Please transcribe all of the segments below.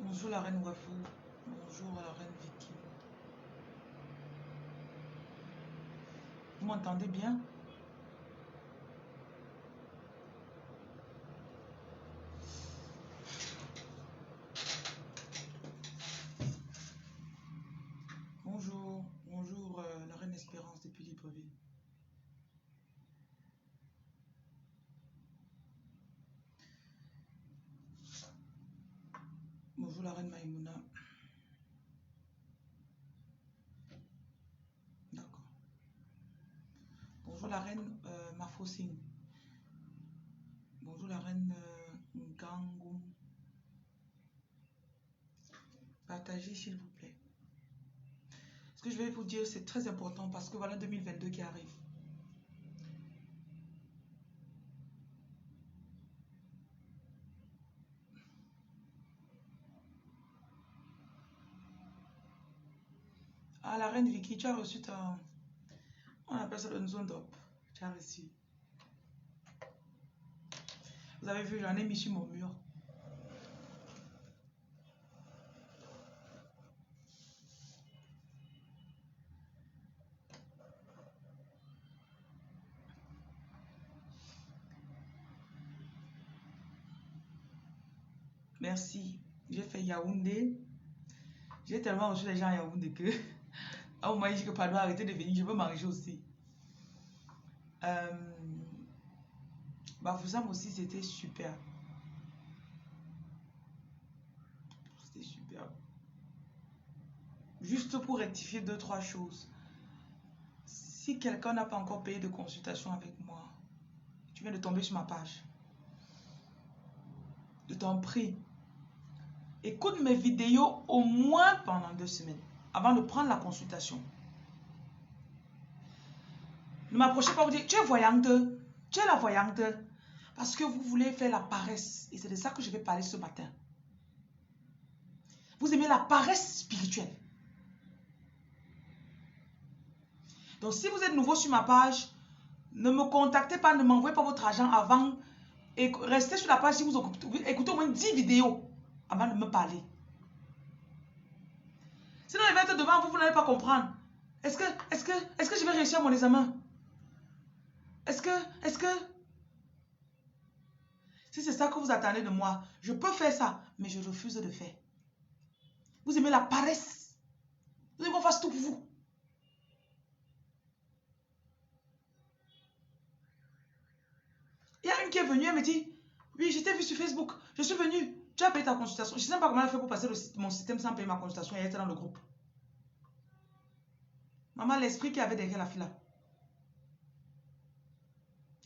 Bonjour la reine Wafou. Bonjour la reine Vicky. Vous m'entendez bien? Bonjour, bonjour la reine Espérance depuis Libreville. Bonjour la reine Maïmouna. D'accord. Bonjour la reine Mafosing. Bonjour la reine Ngangou. Partagez s'il vous plaît. Ce que je vais vous dire, c'est très important parce que voilà 2022 qui arrive. Ah, la reine Vicky, tu as reçu ta... On appelle ça le zone d'op. Tu as reçu. Vous avez vu, j'en ai mis sur mon mur. Merci. J'ai fait Yaoundé. J'ai tellement reçu les gens à Yaoundé que... À un moment, il dit que pardon, arrêtez de venir, je veux manger aussi. Bafoussam aussi, c'était super. C'était super. Juste pour rectifier 2-3 choses. Si quelqu'un n'a pas encore payé de consultation avec moi, tu viens de tomber sur ma page. Je t'en prie. Écoute mes vidéos au moins pendant 2 semaines avant de prendre la consultation. Ne m'approchez pas, vous dire, tu es voyante, tu es la voyante. Parce que vous voulez faire la paresse. Et c'est de ça que je vais parler ce matin. Vous aimez la paresse spirituelle. Donc si vous êtes nouveau sur ma page, ne me contactez pas, ne m'envoyez pas votre argent avant. Et restez sur la page si vous écoutez au moins 10 vidéos avant de me parler. Sinon, il va être devant vous, vous n'allez pas comprendre. Est-ce que je vais réussir mon examen? Est-ce que... Si c'est ça que vous attendez de moi, je peux faire ça, mais je refuse de faire. Vous aimez la paresse. Vous aimez qu'on fasse tout pour vous. Il y a une qui est venue, elle me dit, oui, je t'ai vu sur Facebook, je suis venue, tu as payé ta consultation. Je ne sais pas comment elle a fait pour passer mon système sans payer ma consultation, elle était dans le groupe. Maman, l'esprit qui avait derrière la fille là.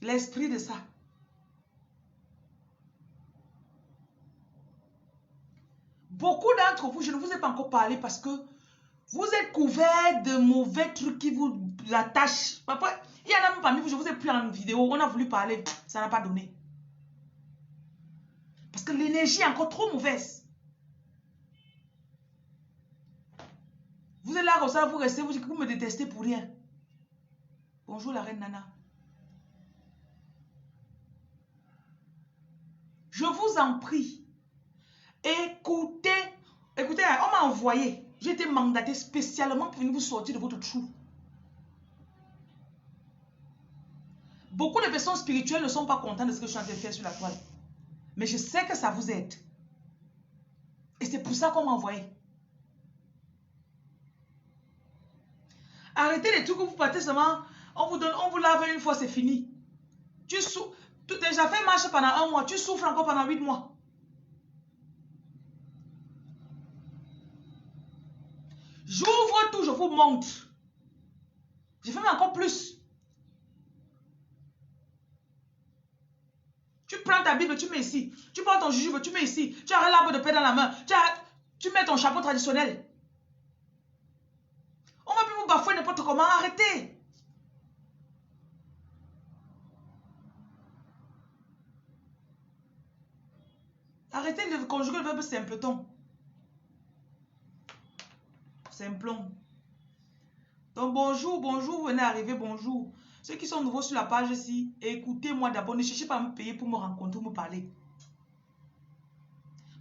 L'esprit de ça. Beaucoup d'entre vous, je ne vous ai pas encore parlé parce que vous êtes couverts de mauvais trucs qui vous attachent. Après, il y en a même parmi vous, je vous ai pris en vidéo, on a voulu parler, ça n'a pas donné. Parce que l'énergie est encore trop mauvaise. Vous êtes là comme ça, vous restez, vous me détestez pour rien. Bonjour la reine Nana. Je vous en prie, écoutez, on m'a envoyé, j'ai été mandaté spécialement pour venir vous sortir de votre trou. Beaucoup de personnes spirituelles ne sont pas contentes de ce que je suis en train de faire sur la toile. Mais je sais que ça vous aide. Et c'est pour ça qu'on m'a envoyé. Arrêtez les trucs où vous partez seulement, on vous lave une fois, c'est fini. Tu souffres, tu as déjà fait marche pendant 1 mois, tu souffres encore pendant 8 mois. J'ouvre tout, je vous montre. Je fais encore plus. Tu prends ta Bible, tu mets ici. Tu prends ton jujube, tu mets ici. Tu as l'arbre de paix dans la main. Tu mets ton chapeau traditionnel. On va plus vous bafouer n'importe comment. Arrêtez. Arrêtez de conjuguer le verbe simpleton. Simplon. Donc bonjour, bonjour, vous venez d'arriver, bonjour. Ceux qui sont nouveaux sur la page ici, écoutez-moi d'abord. Ne cherchez pas à me payer pour me rencontrer ou me parler.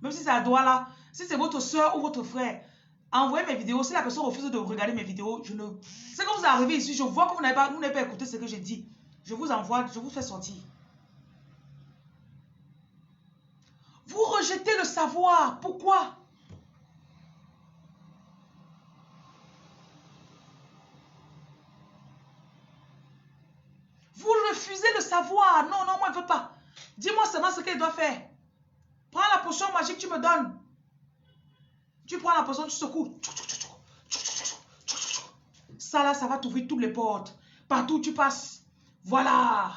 Même si c'est à Douala, Si c'est votre soeur ou votre frère, envoyez mes vidéos. Si la personne refuse de regarder mes vidéos, je ne... C'est quand vous arrivez ici, je vois que vous n'avez pas écouté ce que je dis. Je vous envoie, je vous fais sortir. Vous rejetez le savoir. Pourquoi? Vous refusez le savoir. Non, non, moi je ne veux pas. Dis-moi seulement ce qu'elle doit faire. Prends la potion magique, tu me donnes. Tu prends la potion, tu secoues. Ça là, ça va t'ouvrir toutes les portes. Partout où tu passes. Voilà.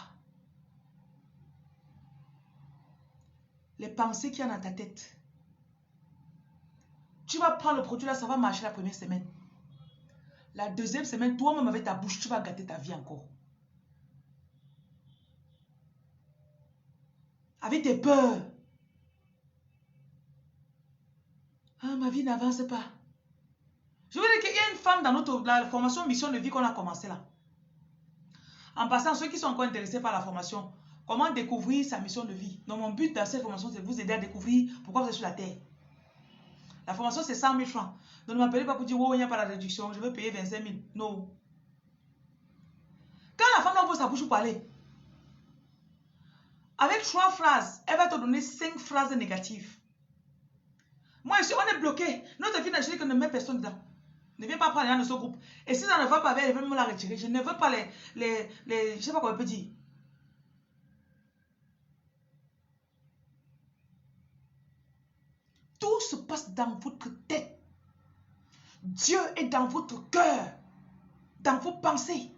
Les pensées qu'il y a dans ta tête. Tu vas prendre le produit là, ça va marcher la première semaine. La deuxième semaine, toi-même avec ta bouche, tu vas gâter ta vie encore. Avec tes peurs. Ah, ma vie n'avance pas. Je veux dire qu'il y a une femme dans la formation mission de vie qu'on a commencé là. En passant, ceux qui sont encore intéressés par la formation, comment découvrir sa mission de vie. Donc mon but dans cette formation, c'est de vous aider à découvrir pourquoi vous êtes sur la terre. La formation, c'est 100 000 francs. Donc ne m'appelez pas pour dire, oh, il n'y a pas la réduction, je veux payer 25 000. Non. Quand la femme ouvre sa bouche pour parler, avec 3 phrases, elle va te donner 5 phrases négatives. Moi, ici, on est bloqué. Notre fille n'a dit que ne met personne dedans. Ne viens pas prendre les gens de ce groupe. Et si ça ne va pas avec, elle veut me la retirer. Je ne veux pas je ne sais pas comment on peut dire. Tout se passe dans votre tête. Dieu est dans votre cœur. Dans vos pensées.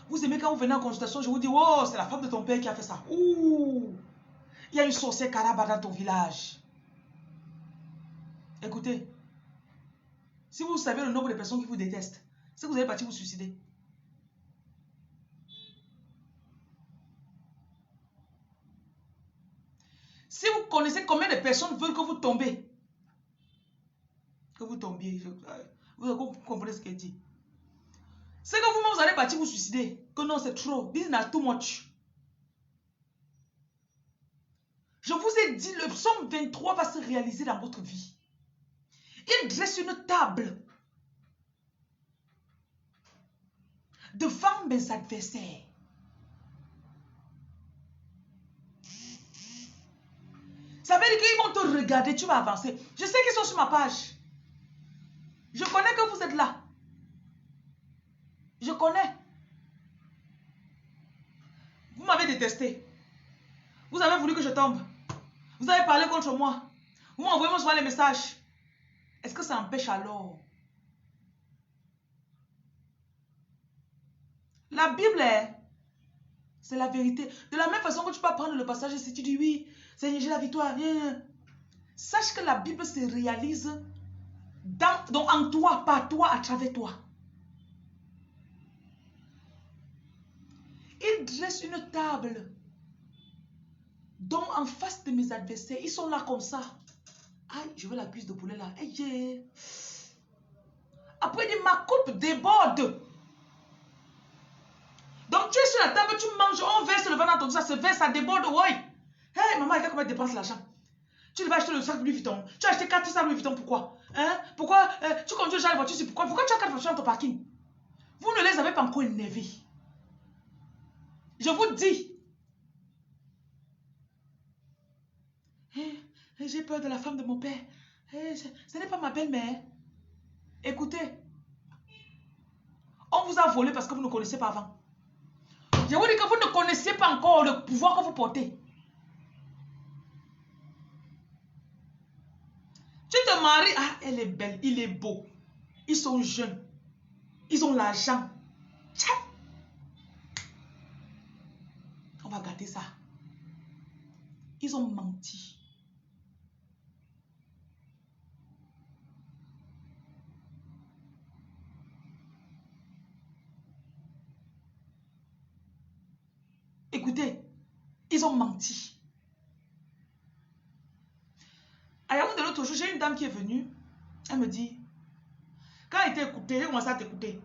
Vous aimez quand vous venez en consultation, je vous dis, oh, c'est la femme de ton père qui a fait ça. Ouh, il y a une sorcière caraba dans ton village. Écoutez, si vous savez le nombre de personnes qui vous détestent, c'est que vous allez partir vous suicider. Si vous connaissez combien de personnes veulent que vous tombiez, vous comprenez ce qu'elle dit. C'est que vous-même, vous allez partir vous suicider. Que non, c'est trop. This is not too much. Je vous ai dit, le psaume 23 va se réaliser dans votre vie. Il dresse une table devant mes adversaires. Ça veut dire qu'ils vont te regarder, tu vas avancer. Je sais qu'ils sont sur ma page. Je connais que vous êtes là. Je connais. Vous m'avez détesté. Vous avez voulu que je tombe. Vous avez parlé contre moi. Vous m'envoyez souvent les messages. Est-ce que ça empêche alors? La Bible, c'est la vérité. De la même façon que tu peux prendre le passage si tu dis oui, Seigneur, j'ai la victoire. Sache que la Bible se réalise donc en toi, par toi, à travers toi. Il dresse une table. Donc en face de mes adversaires, ils sont là comme ça. Aïe, je veux la cuisse de poulet là. Aïe. Après, il dit, ma coupe déborde. Donc tu es sur la table, tu manges, on verse le vin dans ton ça se verse, ça déborde, oui. Hey, maman, regarde comment elle dépense l'argent. Tu vas acheter le sac Louis Vuitton. Tu as acheté 4 sacs Louis Vuitton, pourquoi? Hein? Pourquoi tu conduis déjà la voiture, c'est pourquoi? Pourquoi tu as 4 voitures dans ton parking? Vous ne les avez pas encore énervés. Je vous dis. J'ai peur de la femme de mon père. Ce n'est pas ma belle-mère. Écoutez. On vous a volé parce que vous ne connaissez pas avant. Je vous dis que vous ne connaissez pas encore le pouvoir que vous portez. Tu te maries. Ah, elle est belle, il est beau. Ils sont jeunes. Ils ont l'argent. On va garder ça. Ils ont menti. Écoutez, ils ont menti. À Yaoundé de l'autre jour, j'ai une dame qui est venue. Elle me dit, quand elle t'a écouté, j'ai commencé à t'écouter.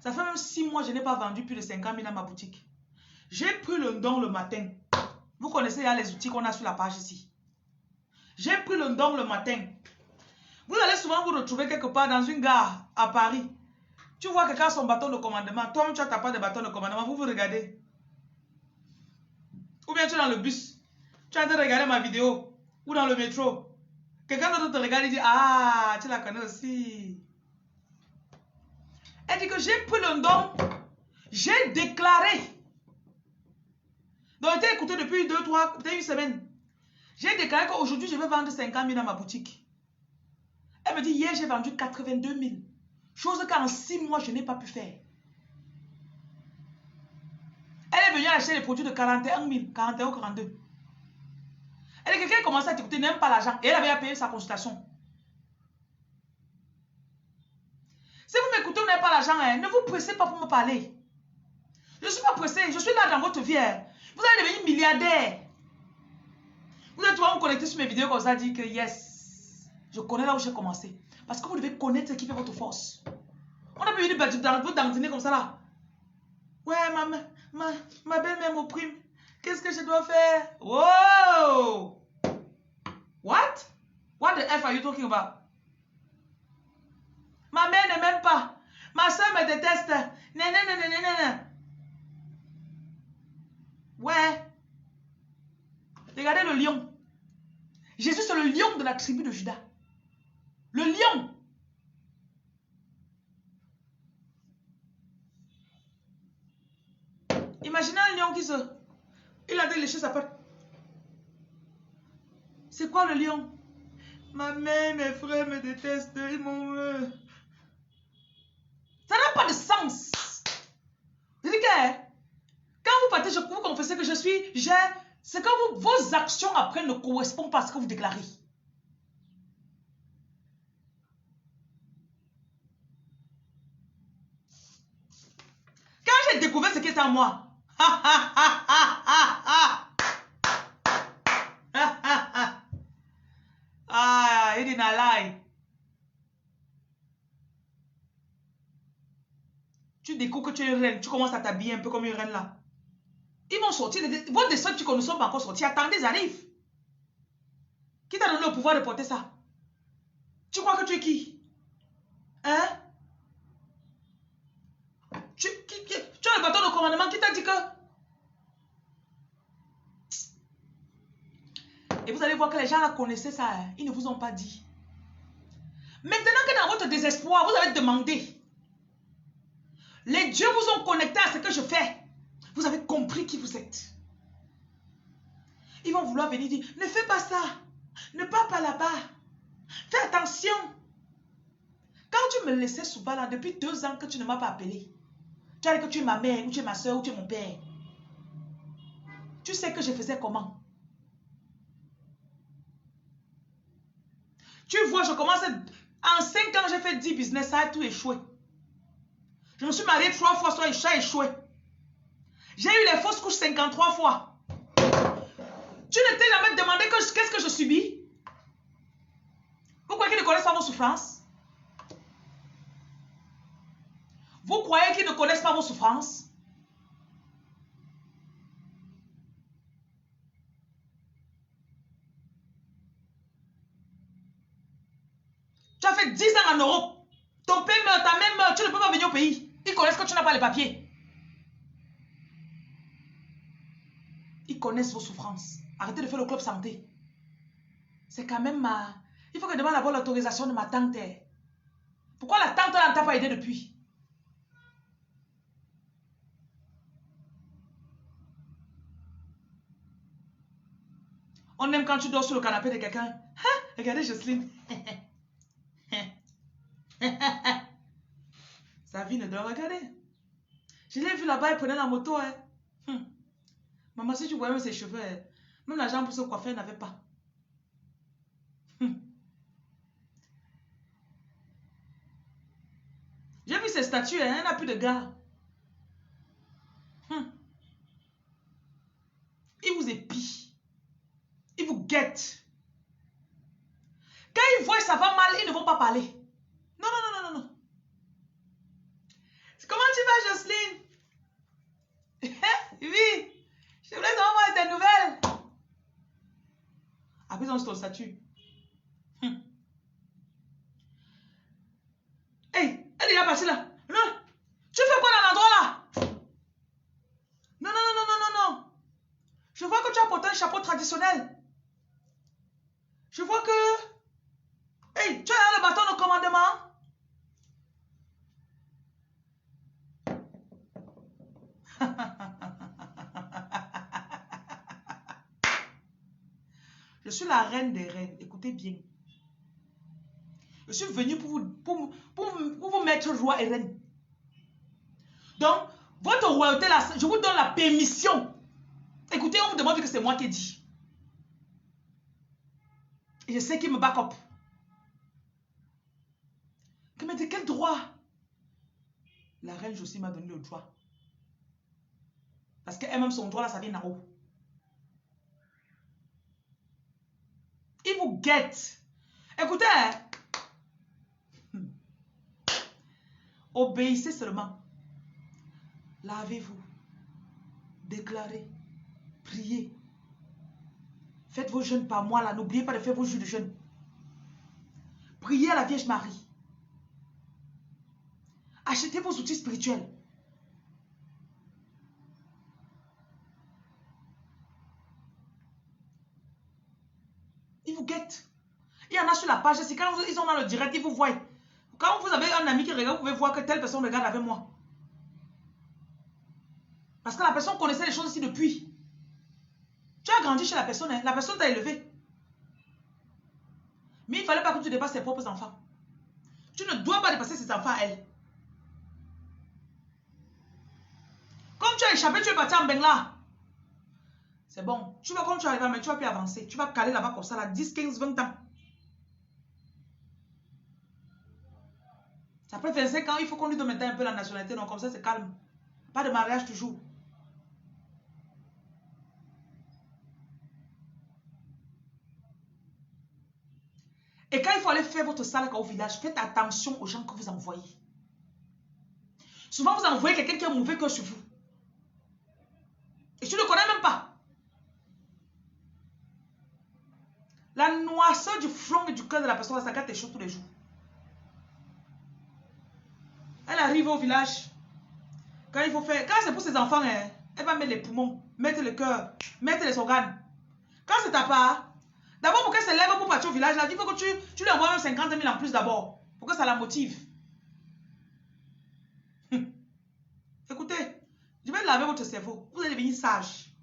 Ça fait même 6 mois, je n'ai pas vendu plus de 50 000 dans ma boutique. J'ai pris le don le matin. Vous connaissez là les outils qu'on a sur la page ici. J'ai pris le don le matin. Vous allez souvent vous retrouver quelque part dans une gare à Paris. Tu vois quelqu'un a son bâton de commandement. Toi, tu n'as pas de bâton de commandement. Vous regardez. Ou bien tu es dans le bus. Tu es en train de regarder ma vidéo. Ou dans le métro. Quelqu'un d'autre te regarde et dit, ah, tu la connais aussi. Elle dit que j'ai pris le don. J'ai déclaré. Donc, j'ai écouté depuis 2, 3, peut-être une semaine. J'ai déclaré qu'aujourd'hui, je vais vendre 50 000 dans ma boutique. Elle me dit, hier, j'ai vendu 82 000. Chose qu'en 6 mois, je n'ai pas pu faire. Elle est venue acheter les produits de 41 000, 41 ou 42. Elle dit, quelqu'un commence à t'écouter, n'aime pas l'argent. Et elle avait à payer sa consultation. Si vous m'écoutez, vous n'avez pas l'argent, hein, ne vous pressez pas pour me parler. Je ne suis pas pressé, je suis là dans votre vie. Hein. Vous allez devenir milliardaire. Vous allez pouvoir me connecter sur mes vidéos comme ça, dire que yes, je connais là où j'ai commencé. Parce que vous devez connaître ce qui fait votre force. On a pu venir dans dîner comme ça là. Ouais, ma belle-mère m'opprime. Qu'est-ce que je dois faire? Wow! What? What the F are you talking about? Ma mère ne m'aime pas. Ma soeur me déteste. Nanana. Ouais. Regardez le lion. Jésus, c'est le lion de la tribu de Juda. Le lion. Imaginez un lion qui se... Il a déléché sa patte. C'est quoi le lion? Ma mère, mes frères me détestent. Ils m'ont... Ça n'a pas de sens. Je dis que... Quand vous partez, vous confessez que je suis... C'est que vos actions après ne correspondent pas à ce que vous déclarez. Quand j'ai découvert ce qui est en moi... Ah, il dit n'a lie. Tu découvres que tu es une reine, tu commences à t'habiller un peu comme une reine là. Ils vont sortir. Vos descendants qui ne sont pas encore sortis, attendez, ils arrivent. Qui t'a donné le pouvoir de porter ça? Tu crois que tu es qui? Hein? Tu as le bâton de commandement qui t'a dit que... Et vous allez voir que les gens là connaissaient ça. Hein? Ils ne vous ont pas dit. Maintenant que dans votre désespoir, vous avez demandé. Les dieux vous ont connecté à ce que je fais. Vous avez compris qui vous êtes. Ils vont vouloir venir dire, ne fais pas ça. Ne pars pas là-bas. Fais attention. Quand tu me laissais souvent là, depuis 2 ans que tu ne m'as pas appelé. Tu as dit que tu es ma mère, ou tu es ma soeur, ou tu es mon père. Tu sais que je faisais comment? Tu vois, je commence... En 5 ans, j'ai fait 10 business, ça a tout échoué. Je me suis mariée 3 fois, ça a échoué. J'ai eu les fausses couches 53 fois. Tu ne t'es jamais demandé qu'est-ce que je subis? Vous croyez qu'ils ne connaissent pas vos souffrances? Vous croyez qu'ils ne connaissent pas vos souffrances? Tu as fait 10 ans en Europe. Ton père meurt, ta mère meurt, tu ne peux pas venir au pays. Ils connaissent que tu n'as pas les papiers. Ils connaissent vos souffrances. Arrêtez de faire le club santé. C'est quand même ma... Il faut que je demande d'abord l'autorisation de ma tante. Pourquoi la tante ne t'a pas aidé depuis? On aime quand tu dors sur le canapé de quelqu'un. Hein? Regardez Jocelyne. Sa vie ne doit regarder. Je l'ai vu là-bas, elle prenait la moto. Hein. Maman, si tu voyais même ses cheveux, hein. Même l'argent pour se coiffer, elle n'avait pas. J'ai vu ses statuts, hein, elle n'a plus de gars. Ils vous épient. Ils vous guettent. Quand ils voient que ça va mal, ils ne vont pas parler. Non, non, non, non, non. Comment tu vas, Jocelyne? Oui. Je voulais savoir des nouvelles. Après, ils ont ton statut. Hey, elle est là, passée là. Non. Tu fais quoi dans l'endroit là? Non, non, non, non, non, non, non. Je vois que tu as porté un chapeau traditionnel. Je vois que... Hey, tu as le bâton de commandement. Je suis la reine des reines. Écoutez bien. Je suis venue pour vous mettre roi et reine. Donc, votre royauté là, je vous donne la permission. Écoutez, on me demande que c'est moi qui ai dit. Et je sais qu'il me back up. Que me dit quel droit? La reine Josie m'a donné le droit. Parce qu'elle-même, son droit là, ça vient d'en haut. Il vous guette. Écoutez, obéissez seulement. Lavez-vous. Déclarez. Priez. Faites vos jeûnes par mois là. N'oubliez pas de faire vos jours de jeûne. Priez à la Vierge Marie. Achetez vos outils spirituels. Ils vous guettent. Il y en a sur la page. C'est quand ils sont dans le direct, ils vous voient. Quand vous avez un ami qui regarde, vous pouvez voir que telle personne regarde avec moi. Parce que la personne connaissait les choses ici depuis. Tu as grandi chez la personne, hein? La personne t'a élevé. Mais il ne fallait pas que tu dépasses tes propres enfants. Tu ne dois pas dépasser ses enfants à elle. Comme tu as échappé, tu es parti en Bengla. C'est bon. Tu vas comme tu arrives, mais tu vas plus avancer. Tu vas caler là-bas comme ça, là, 10, 15, 20 ans. Après 25 ans, il faut qu'on lui donne maintenant un peu la nationalité. Donc comme ça, c'est calme. Pas de mariage toujours. Et quand il faut aller faire votre salaka au village, faites attention aux gens que vous envoyez. Souvent, vous envoyez quelqu'un qui a un mauvais cœur sur vous. Et tu ne le connais même pas. La noirceur du front et du cœur de la personne, ça gâte tes choses tous les jours. Elle arrive au village. Quand il faut faire, quand c'est pour ses enfants, elle va mettre les poumons, mettre le cœur, mettre les organes. Quand c'est ta part, d'abord pour qu'elle se lève pour partir au village, là, il faut que tu lui envoies même 50 000 en plus d'abord. Pour que ça la motive. Écoutez, je vais laver votre cerveau. Vous allez devenir sage.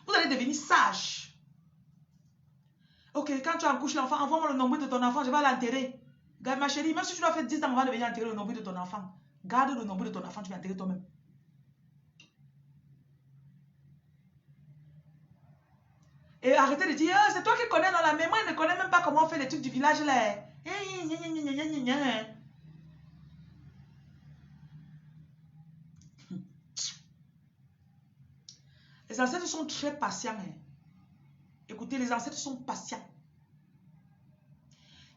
Vous allez devenir sage. Ok, quand tu accouches l'enfant, envoie-moi le nombril de ton enfant, je vais l'enterrer. Regarde ma chérie, même si tu dois faire 10 ans, on va devenir enterrer le nombril de ton enfant. Garde le nombril de ton enfant, tu vas enterrer toi-même. Et arrêtez de dire, oh, c'est toi qui connais dans la mémoire, il ne connaît même pas comment on fait les trucs du village là. Les ancêtres sont très patients. Hein. Écoutez, les ancêtres sont patients.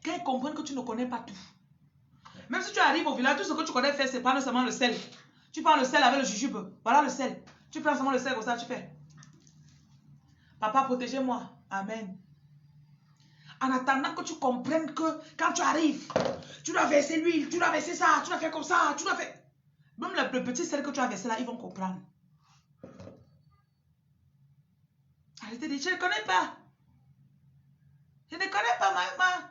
Quand ils comprennent que tu ne connais pas tout. Même si tu arrives au village, tout ce que tu connais faire, c'est prendre seulement le sel. Tu prends le sel avec le jujube. Voilà le sel. Tu prends seulement le sel comme ça, tu fais. Papa, protégez-moi. Amen. En attendant que tu comprennes que quand tu arrives, tu dois verser l'huile, tu dois verser ça, tu dois faire comme ça, tu dois faire... Même le petit sel que tu as versé là, ils vont comprendre. Arrêtez de dire, je ne connais pas. Je ne connais pas, maman.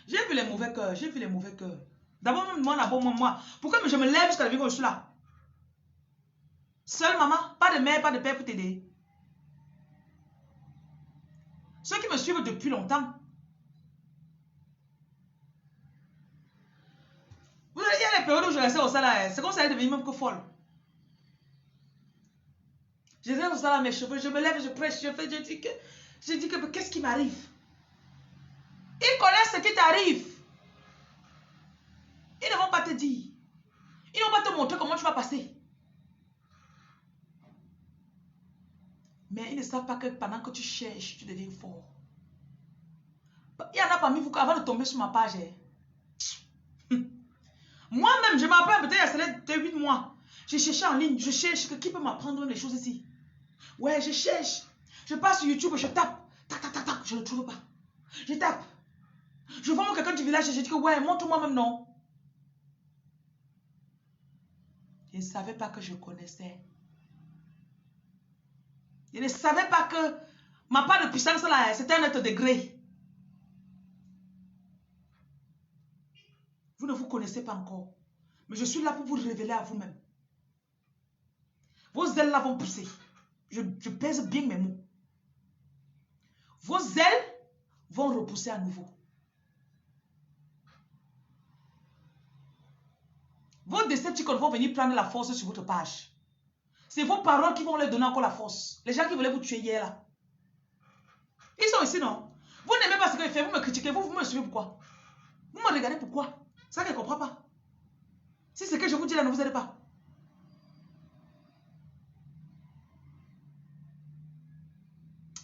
J'ai vu les mauvais cœurs, j'ai vu les mauvais cœurs. D'abord, moi, pourquoi je me lève jusqu'à la vie où je suis là? Seule maman, pas de mère, pas de père pour t'aider. Ceux qui me suivent depuis longtemps. Vous savez, il y a les périodes où je restais au salaire, c'est comme ça, elle est devenue même que folle. Je reste au salaire, mes cheveux, je me lève, je prêche, je dis que qu'est-ce qui m'arrive? Ils connaissent ce qui t'arrive. Ils ne vont pas te dire. Ils ne vont pas te montrer comment tu vas passer. Mais ils ne savent pas que pendant que tu cherches, tu deviens fort. Il y en a parmi vous, avant de tomber sur ma page. Moi-même, je m'appelle peut-être il y a 8 mois. Je cherchais en ligne, je cherche qui peut m'apprendre les choses ici. Ouais, je cherche. Je passe sur YouTube, je tape. Tac, tac, tac, tac, je ne trouve pas. Je tape. Je vois quelqu'un du village et je dis que ouais, montre-moi même non. Je ne savais pas que je connaissais. Je ne savais pas que ma part de puissance là, c'était un autre degré. Vous ne vous connaissez pas encore. Mais je suis là pour vous révéler à vous-même. Vos ailes là vont pousser. Je pèse bien mes mots. Vos ailes vont repousser à nouveau. Vos Decepticons vont venir prendre la force sur votre page. C'est vos paroles qui vont leur donner encore la force. Les gens qui voulaient vous tuer hier là. Ils sont ici, non? Vous n'aimez pas ce que je fais, vous me critiquez, vous me suivez pourquoi? Vous me regardez pourquoi? Ça que je ne comprends pas. Si ce que je vous dis là ne vous aide pas.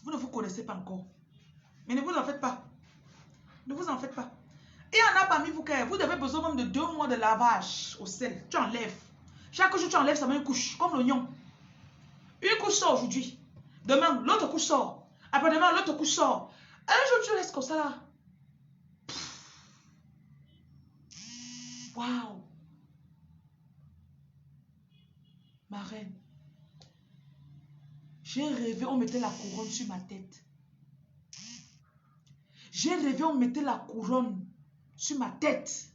Vous ne vous connaissez pas encore. Mais ne vous en faites pas. Ne vous en faites pas. Il y en a parmi vous que vous avez besoin même de 2 mois de lavage au sel. Tu enlèves. Chaque jour, tu enlèves seulement une couche, comme l'oignon. Une couche sort aujourd'hui. Demain, l'autre couche sort. Après-demain, l'autre couche sort. Un jour, tu restes comme ça là. Waouh. Ma reine. J'ai rêvé, on mettait la couronne sur ma tête. J'ai rêvé, on mettait la couronne sur ma tête.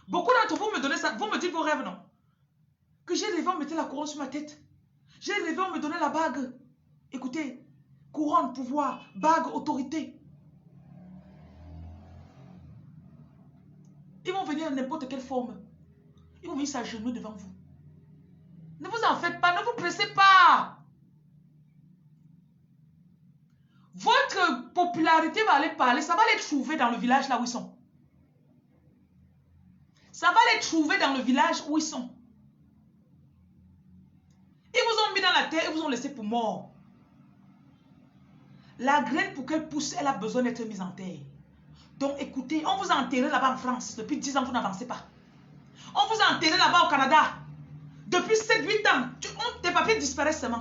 Beaucoup d'entre vous me donnez ça. Vous me dites vos rêves, non? Que j'ai rêvé, on mettait la couronne sur ma tête. J'ai rêvé, on me donnait la bague. Écoutez, couronne, pouvoir, bague, autorité. Ils vont venir à n'importe quelle forme. Ils vont venir s'agenouiller devant vous. Ne vous en faites pas, ne vous pressez pas. Votre popularité va aller parler, ça va les trouver dans le village là où ils sont. Ça va les trouver dans le village où ils sont. Ils vous ont mis dans la terre, ils vous ont laissé pour mort. La graine, pour qu'elle pousse, elle a besoin d'être mise en terre. Donc écoutez, on vous a enterré là-bas en France. Depuis 10 ans, vous n'avancez pas. On vous a enterré là-bas au Canada. Depuis 7-8 ans, tes papiers disparaissent seulement.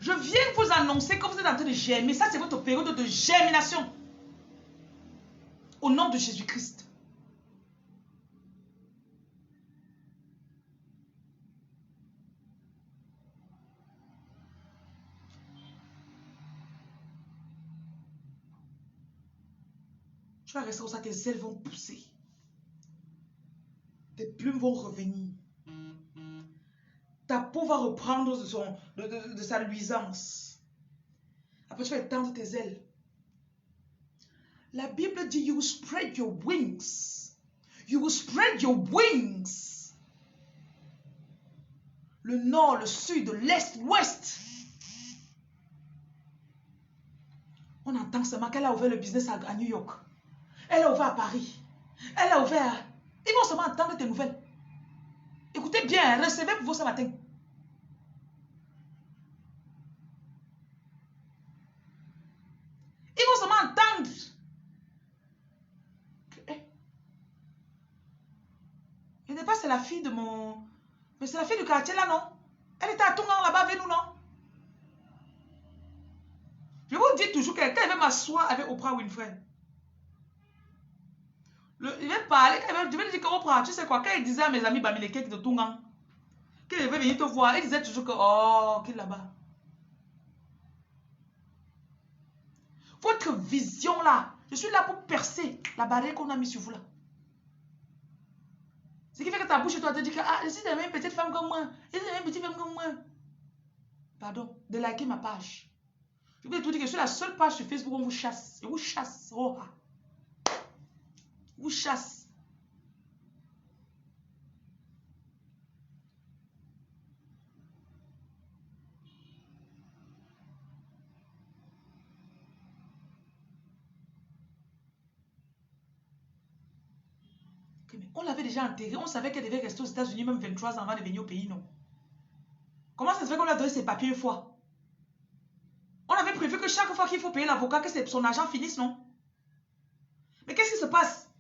Je viens vous annoncer que vous êtes en train de germer. Ça, c'est votre période de germination. Au nom de Jésus-Christ. Tu vas rester comme ça, tes ailes vont pousser. Tes plumes vont revenir. Ta peau va reprendre de sa luisance. Après, tu vas étendre tes ailes. La Bible dit, you will spread your wings. You will spread your wings. Le nord, le sud, l'est, l'ouest. On entend seulement qu'elle a ouvert le business à New York. Elle a ouvert à Paris. Elle a ouvert. Ils vont seulement entendre tes nouvelles. Écoutez bien, recevez pour vous ce matin. Ils vont seulement entendre. Je ne sais pas, c'est la fille de mon... Mais c'est la fille du quartier là, non? Elle était à Tongan là-bas avec nous, non? Je vous dis toujours que quand elle veut m'asseoir avec Oprah Winfrey, il va parler, je vais dire que Oprah, tu sais quoi, quand il disait à mes amis Bamileke de Tongan, qu'il devait venir te voir, il disait toujours que, oh, qu'il est là-bas. Votre vision là, je suis là pour percer la barrière qu'on a mise sur vous là. Ce qui fait que ta bouche toi te dit que, ah, je suis une petite femme comme moi, je suis une petite femme comme moi. Pardon, de liker ma page. Je peux te dire que je suis la seule page sur Facebook où on vous chasse. Et vous chasse. Oh. Vous chasse. Okay, mais on l'avait déjà intégré. On savait qu'elle devait rester aux États-Unis même 23 ans avant de venir au pays, non? Comment ça se fait qu'on lui a donné ses papiers une fois? On avait avait prévu que chaque fois qu'il faut payer l'avocat, que son argent finisse, non? Mais qu'est-ce qui se passe?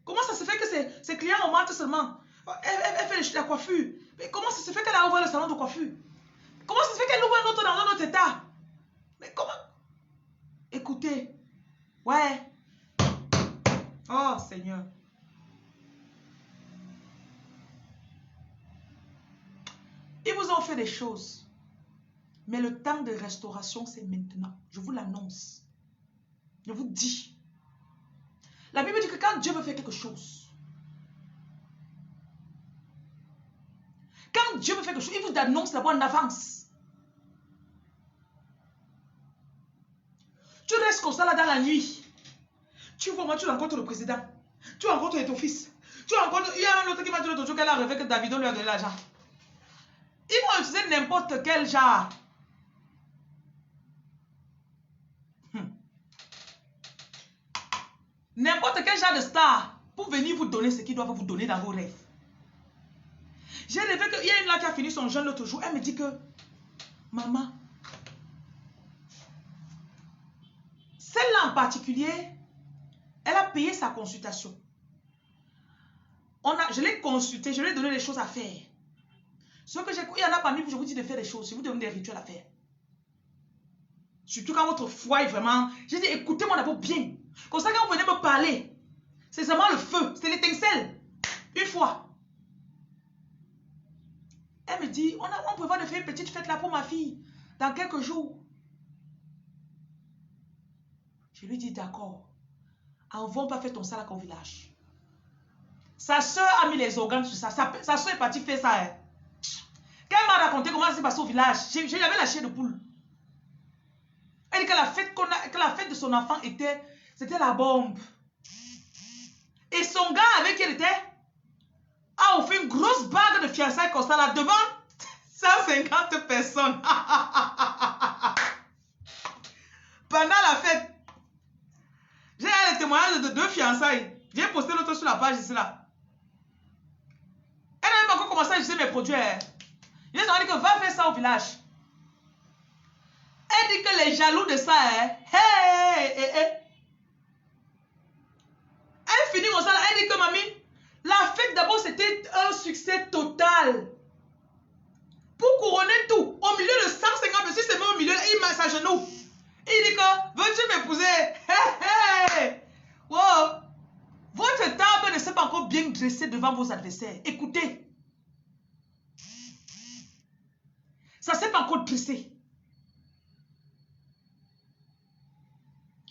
Comment ça se fait que ses clients augmentent seulement? Elle fait la coiffure. Mais comment ça se fait qu'elle a ouvert le salon de coiffure? Comment ça se fait qu'elle ouvre un autre dans un autre état? Mais comment? Écoutez. Ouais. Oh, Seigneur. Ils vous ont fait des choses. Mais le temps de restauration, c'est maintenant. Je vous l'annonce. Je vous dis. La Bible dit que quand Dieu veut faire quelque chose, quand Dieu veut faire quelque chose, il vous annonce d'abord en avance. Tu restes comme ça là dans la nuit. Tu vois, moi, tu rencontres le président. Tu rencontres ton fils. Tu rencontres... Il y a un autre qui m'a dit l'autre jour qu'elle a rêvé que Davido lui a donné l'argent. Ils vont utiliser n'importe quel genre. N'importe quel genre de star pour venir vous donner ce qu'ils doivent vous donner dans vos rêves. J'ai rêvé qu'il y a une là qui a fini son jeûne l'autre jour. Elle me dit que, maman, celle-là en particulier, elle a payé sa consultation. Je l'ai consultée, je lui ai donné des choses à faire. Ce que il y en a parmi vous, je vous dis de faire des choses, je vous donne des rituels à faire. Surtout quand votre foi est vraiment... J'ai dit, écoutez-moi d'abord bien. Comme ça, quand vous venez me parler, c'est seulement le feu, c'est l'étincelle. Une fois. Elle me dit, on prévoit de faire une petite fête là pour ma fille, dans quelques jours. Je lui dis, d'accord. On va pas faire ton ça là au village. Sa soeur a mis les organes sur ça. Sa soeur est partie faire ça. Hein. Quand elle m'a raconté comment ça s'est passé au village, j'avais la chair de poule. Elle dit que la fête de son enfant c'était la bombe. Et son gars avec qui elle était a offert une grosse bague de fiançailles comme ça là devant 150 personnes. Pendant la fête. J'ai le témoignage de 2 fiançailles. J'ai posté l'autre sur la page ici là. Elle n'a même pas encore commencé à utiliser mes produits. Ils ont dit que va faire ça au village. Elle dit que les jaloux de ça, elle finit comme ça, elle dit que mamie, la fête d'abord c'était un succès total. Pour couronner tout, au milieu de 150, si c'est même au milieu, il met sa genou. Il dit que, veux-tu m'épouser? Wow. Votre table ne s'est pas encore bien dressée devant vos adversaires. Écoutez. Ça ne s'est pas encore dressé.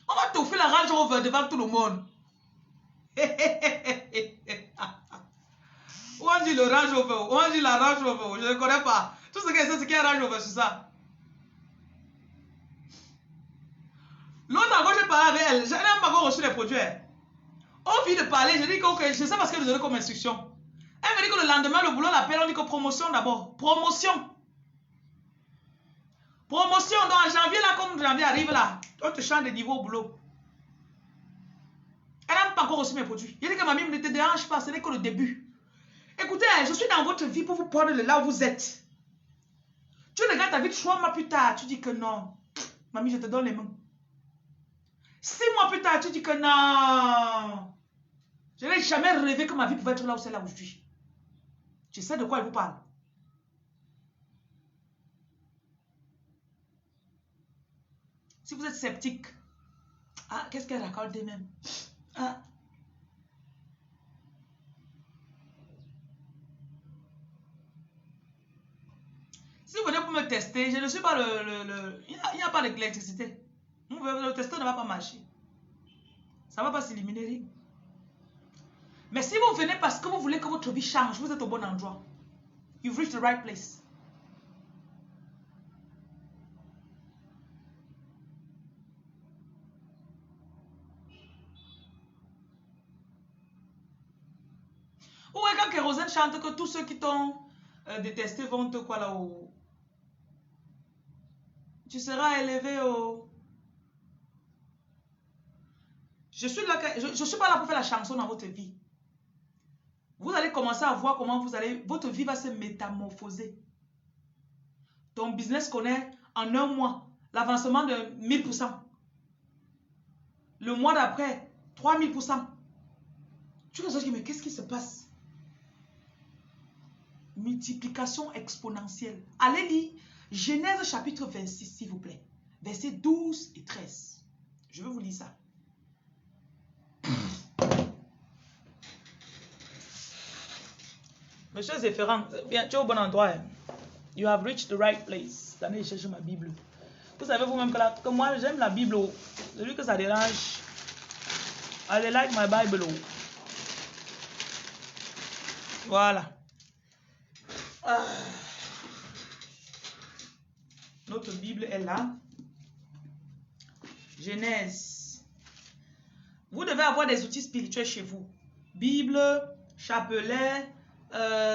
On va t'offrir la Range Rover devant tout le monde. Où on dit le Range Rover? Où on dit la Range Rover? Je ne connais pas. Tout ce qu'elle sait, c'est qu'il y a un Range Rover sur ça. L'autre encore, j'ai parlé avec elle. Je n'ai même pas encore reçu les produits. On vient de parler. Je dis que okay, je sais pas ce qu'elle nous donne comme instruction. Elle me dit que le lendemain, le boulot l'appelle. On dit que promotion d'abord. Promotion. Promotion. Donc en janvier, là, comme janvier arrive là, on te change de niveau au boulot. Elle n'a même pas encore reçu mes produits. Je dis que mamie ne te dérange pas. Ce n'est que le début. Écoutez, je suis dans votre vie pour vous prendre de là où vous êtes. Tu regardes ta vie 3 mois plus tard. Tu dis que non. Mamie, je te donne les mains. 6 mois plus tard, tu dis que non. Je n'ai jamais rêvé que ma vie pouvait être là où c'est là aujourd'hui. Tu sais de quoi elle vous parle. Si vous êtes sceptique, ah, qu'est-ce qu'elle raconte même? Ah. Si vous venez pour me tester, je ne suis pas il n'y a pas d'électricité. Le testeur ne va pas marcher. Ça ne va pas s'éliminer. Mais si vous venez parce que vous voulez que votre vie change, vous êtes au bon endroit. You've reached the right place. Ouais, quand Kérosène chante que tous ceux qui t'ont détesté vont te quoi là-haut. Tu seras élevé au... Je suis pas là pour faire la chanson dans votre vie. Vous allez commencer à voir comment votre vie va se métamorphoser. Ton business connaît en un mois l'avancement de 1000%. Le mois d'après, 3000%. Tu te dis, mais qu'est-ce qui se passe? Multiplication exponentielle. Allez lire Genèse chapitre 26, s'il vous plaît. Versets 12 et 13. Je vais vous lire ça. Monsieur Zéphéran, bien, tu es au bon endroit. Hein? You have reached the right place. Allez chercher ma Bible. Vous savez vous-même que moi, j'aime la Bible. Celui que ça dérange, I like my Bible. Voilà. Ah. Notre Bible est là. Genèse. Vous devez avoir des outils spirituels chez vous. Bible, chapelet.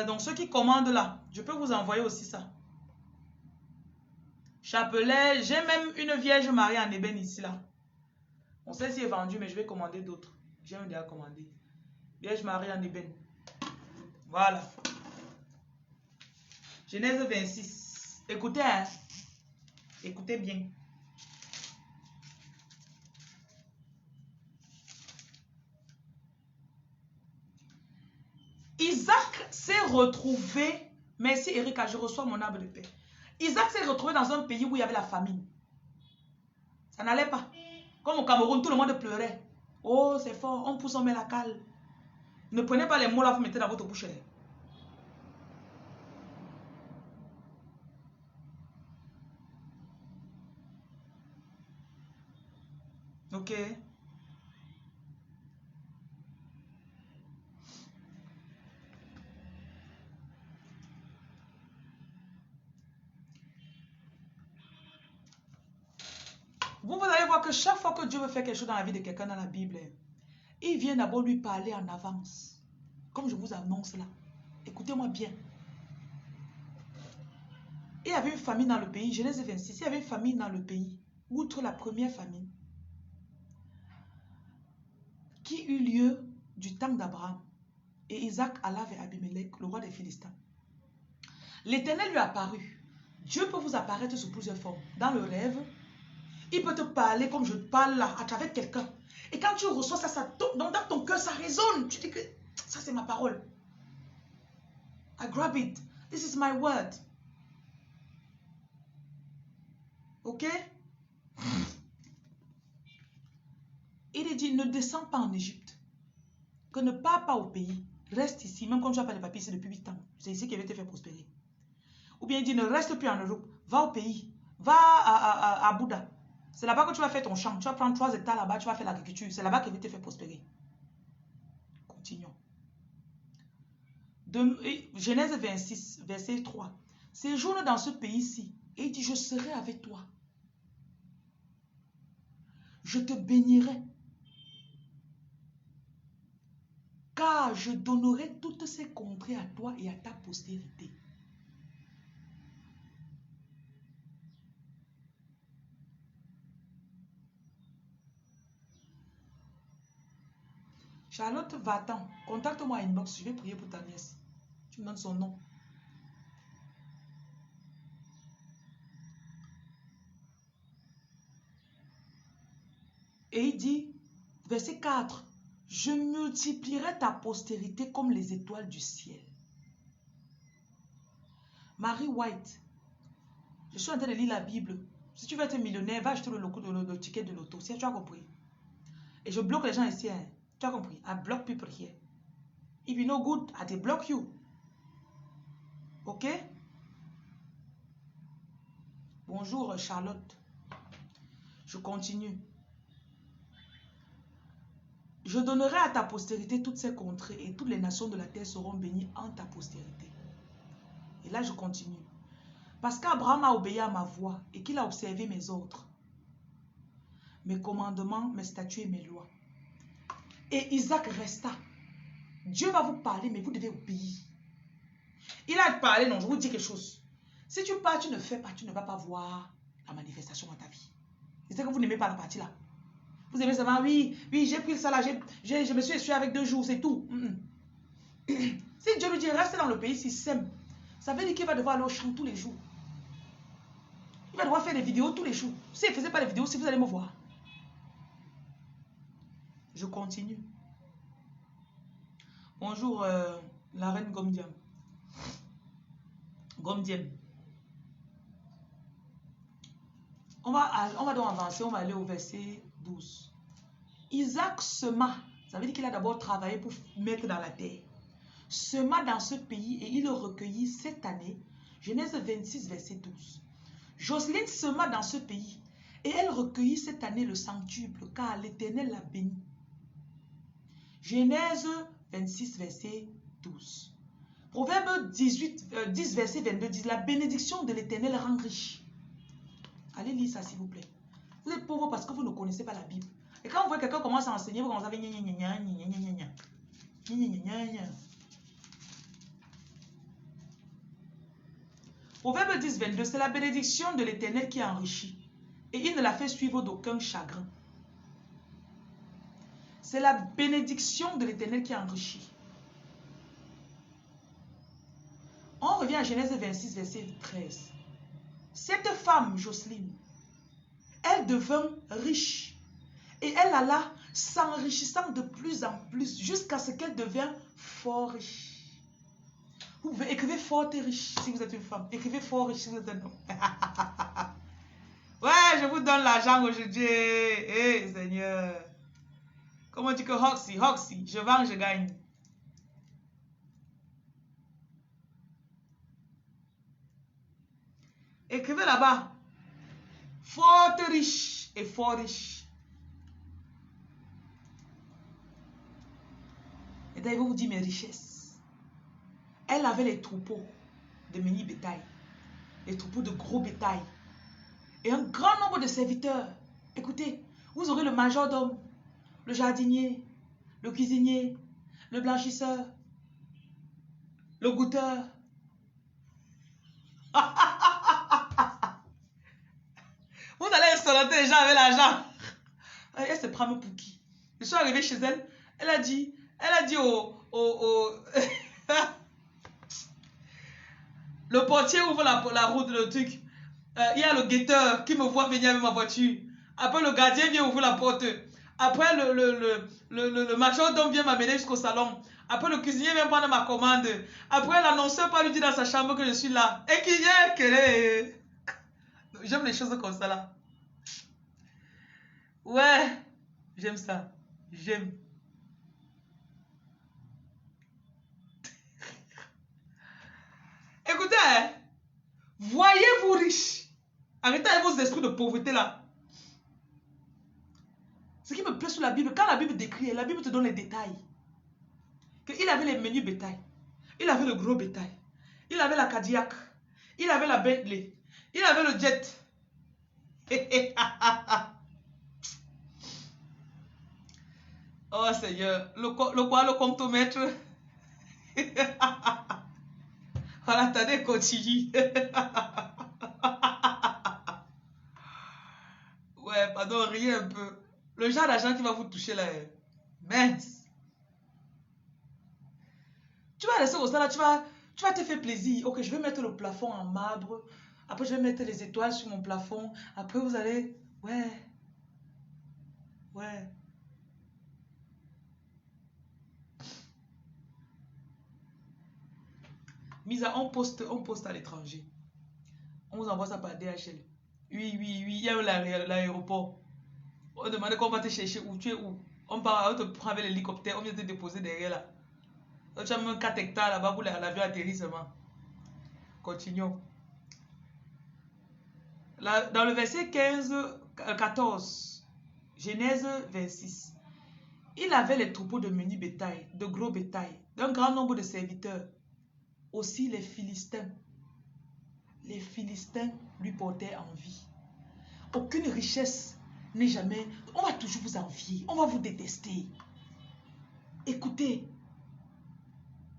Donc ceux qui commandent là, je peux vous envoyer aussi ça. Chapelet. J'ai même une Vierge Marie en ébène ici là. On sait si est vendu, mais je vais commander d'autres. J'ai un déjà commandé. Vierge Marie en ébène. Voilà. Genèse 26. Écoutez, hein. Écoutez bien. Isaac s'est retrouvé. Merci Erika, je reçois mon arbre de paix. Isaac s'est retrouvé dans un pays où il y avait la famine. Ça n'allait pas. Comme au Cameroun, tout le monde pleurait. Oh, c'est fort, on pousse, on met la cale. Ne prenez pas les mots là, vous mettez dans votre bouche. Ok. Vous allez voir que chaque fois que Dieu veut faire quelque chose dans la vie de quelqu'un dans la Bible, il vient d'abord lui parler en avance. Comme je vous annonce là. Écoutez-moi bien. Il y avait une famine dans le pays, Genèse 26, il y avait une famine dans le pays, outre la première famine, qui eut lieu du temps d'Abraham. Et Isaac alla vers Abimelech, le roi des Philistins. L'Éternel lui apparut. Dieu peut vous apparaître sous plusieurs formes. Dans le rêve, il peut te parler comme je parle là, à travers quelqu'un. Et quand tu reçois ça dans ton cœur, ça résonne. Tu dis que ça c'est ma parole. I grab it. This is my word. Ok? Il dit, ne descends pas en Égypte. Que ne pars pas au pays. Reste ici, même quand tu n'as pas de papiers, c'est depuis 8 ans. C'est ici qu'il va te faire prospérer. Ou bien il dit, ne reste plus en Europe. Va au pays. Va à Bouddha. C'est là-bas que tu vas faire ton champ. Tu vas prendre 3 hectares là-bas, tu vas faire l'agriculture. C'est là-bas qu'il va te faire prospérer. Continuons. Genèse 26, verset 3. Séjourne dans ce pays-ci. Et il dit, je serai avec toi. Je te bénirai. Car je donnerai toutes ces contrées à toi et à ta postérité. Charlotte, va-t'en. Contacte-moi à inbox. Je vais prier pour ta nièce. Tu me donnes son nom. Et il dit, verset 4, je multiplierai ta postérité comme les étoiles du ciel. Marie White, je suis en train de lire la Bible. Si tu veux être millionnaire, va acheter le ticket de l'auto. Si tu as compris. Et je bloque les gens ici. Hein. Tu as compris. I block people here. If you know good, I block you. Ok? Bonjour Charlotte. Je continue. Je donnerai à ta postérité toutes ces contrées et toutes les nations de la terre seront bénies en ta postérité. Et là je continue. Parce qu'Abraham a obéi à ma voix et qu'il a observé mes ordres, mes commandements, mes statuts et mes lois. Et Isaac resta. Dieu va vous parler, mais vous devez obéir. Il a parlé, non, je vous dis quelque chose. Si tu pars, tu ne fais pas, tu ne vas pas voir la manifestation dans ta vie. C'est que vous n'aimez pas la partie là. Vous aimez seulement, oui, j'ai pris ça là, je me suis essuyé avec 2 jours, c'est tout. Si Dieu lui dit, reste dans le pays, s'il sème, ça veut dire qu'il va devoir aller au champ tous les jours. vas devoir faire des vidéos tous les jours. Si elle ne faisait pas les vidéos, si vous allez me voir. Je continue. Bonjour, la reine Gomdiam. Gomdiam. On va donc avancer, on va aller au verset 12. Isaac sema, ça veut dire qu'il a d'abord travaillé pour mettre dans la terre. Sema dans ce pays et il recueillit cette année. Genèse 26, verset 12. Jocelyne sema dans ce pays et elle recueillit cette année le centuple car l'Éternel l'a béni. Genèse 26, verset 12. Proverbe 10, verset 22 dit la bénédiction de l'Éternel rend riche. Allez lire ça s'il vous plaît. Vous êtes pauvre parce que vous ne connaissez pas la Bible. Et quand vous voyez quelqu'un commence à enseigner, vous commencez à faire Proverbe 10, 22, c'est la bénédiction de l'Éternel qui enrichit. Et il ne la fait suivre d'aucun chagrin. C'est la bénédiction de l'Éternel qui enrichit. On revient à Genèse 26, verset 13. Cette femme, Jocelyne, elle devint riche. Et elle alla s'enrichissant de plus en plus jusqu'à ce qu'elle devient fort riche. Vous pouvez écrire fort et riche si vous êtes une femme. Écrivez fort riche si vous êtes un homme. Ouais, je vous donne l'argent aujourd'hui. Hey, Seigneur. Comment on dit que Hoxie, je vends, je gagne. Écrivez là-bas. Fort riche et fort riche. Et d'ailleurs, vous dire mes richesses. Elle avait les troupeaux de mini bétail, les troupeaux de gros bétail et un grand nombre de serviteurs. Écoutez, vous aurez le majordome, le jardinier, le cuisinier, le blanchisseur, le goûteur. Vous allez insolenter les gens avec l'argent. Elle se prend pour qui? Je suis arrivé chez elle, elle a dit le portier ouvre la route, le truc. Il y a le guetteur qui me voit venir avec ma voiture. Après, le gardien vient ouvrir la porte. Après, le majordome vient m'amener jusqu'au salon. Après, le cuisinier vient prendre ma commande. Après, l'annonceur pas lui dire dans sa chambre que je suis là. Et qui vient que j'aime les choses comme ça là. Ouais, j'aime ça. J'aime. Écoutez, hein, voyez-vous riche. Arrêtez avec vos esprits de pauvreté là. Ce qui me plaît sur la Bible, quand la Bible décrit, la Bible te donne les détails. Il avait les menus bétail, il avait le gros bétail, il avait la Cadillac, il avait la Bentley, il avait le jet. Oh Seigneur, le comptomètre. Voilà, attendez, continue. Ouais, pardon, riez un peu. Le genre d'argent qui va vous toucher là, mince. Tu vas rester au stade là, tu vas te faire plaisir. Ok, je vais mettre le plafond en marbre. Après, je vais mettre les étoiles sur mon plafond. Après, vous allez... Ouais. Ouais. On poste à l'étranger. On vous envoie ça par DHL. Oui, il y a l'aéroport. On demande qu'on va te chercher où tu es où. On te prend avec l'hélicoptère, on vient te déposer derrière là. Tu as même 4 hectares là-bas pour l'avion atterrir seulement. Continuons. Dans le verset 14, Genèse 26, il avait les troupeaux de menu bétail, de gros bétail, d'un grand nombre de serviteurs. Aussi les Philistins. Les Philistins lui portaient envie. Aucune richesse n'est jamais... On va toujours vous envier, on va vous détester. Écoutez,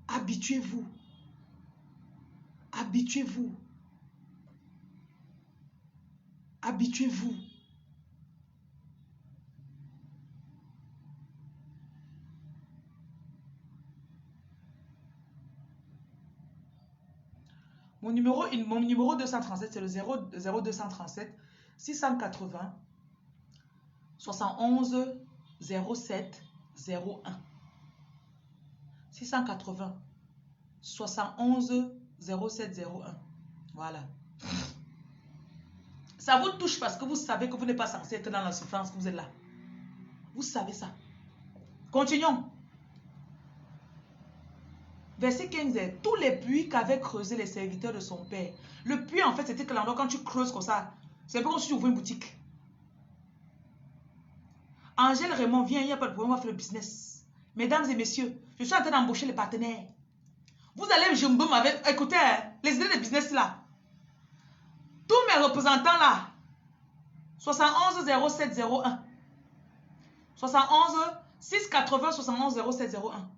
habituez-vous. Habituez-vous. Habituez-vous. Mon numéro 237, c'est le 0237 680 71 07 01. 680 71 07 01. Voilà. Ça vous touche parce que vous savez que vous n'êtes pas censé être dans la souffrance que vous êtes là. Vous savez ça. Continuons. Verset 15 est, tous les puits qu'avaient creusé les serviteurs de son père. Le puits, en fait, c'était que l'endroit, quand tu creuses comme ça, c'est un peu comme si tu ouvres une boutique. Angèle Raymond, viens, il n'y a pas de problème, on va faire le business. Mesdames et messieurs, je suis en train d'embaucher les partenaires. Vous allez, je me avec, écoutez, les idées de business là. Tous mes représentants là, 71 07 01. 71 680 71 07 01.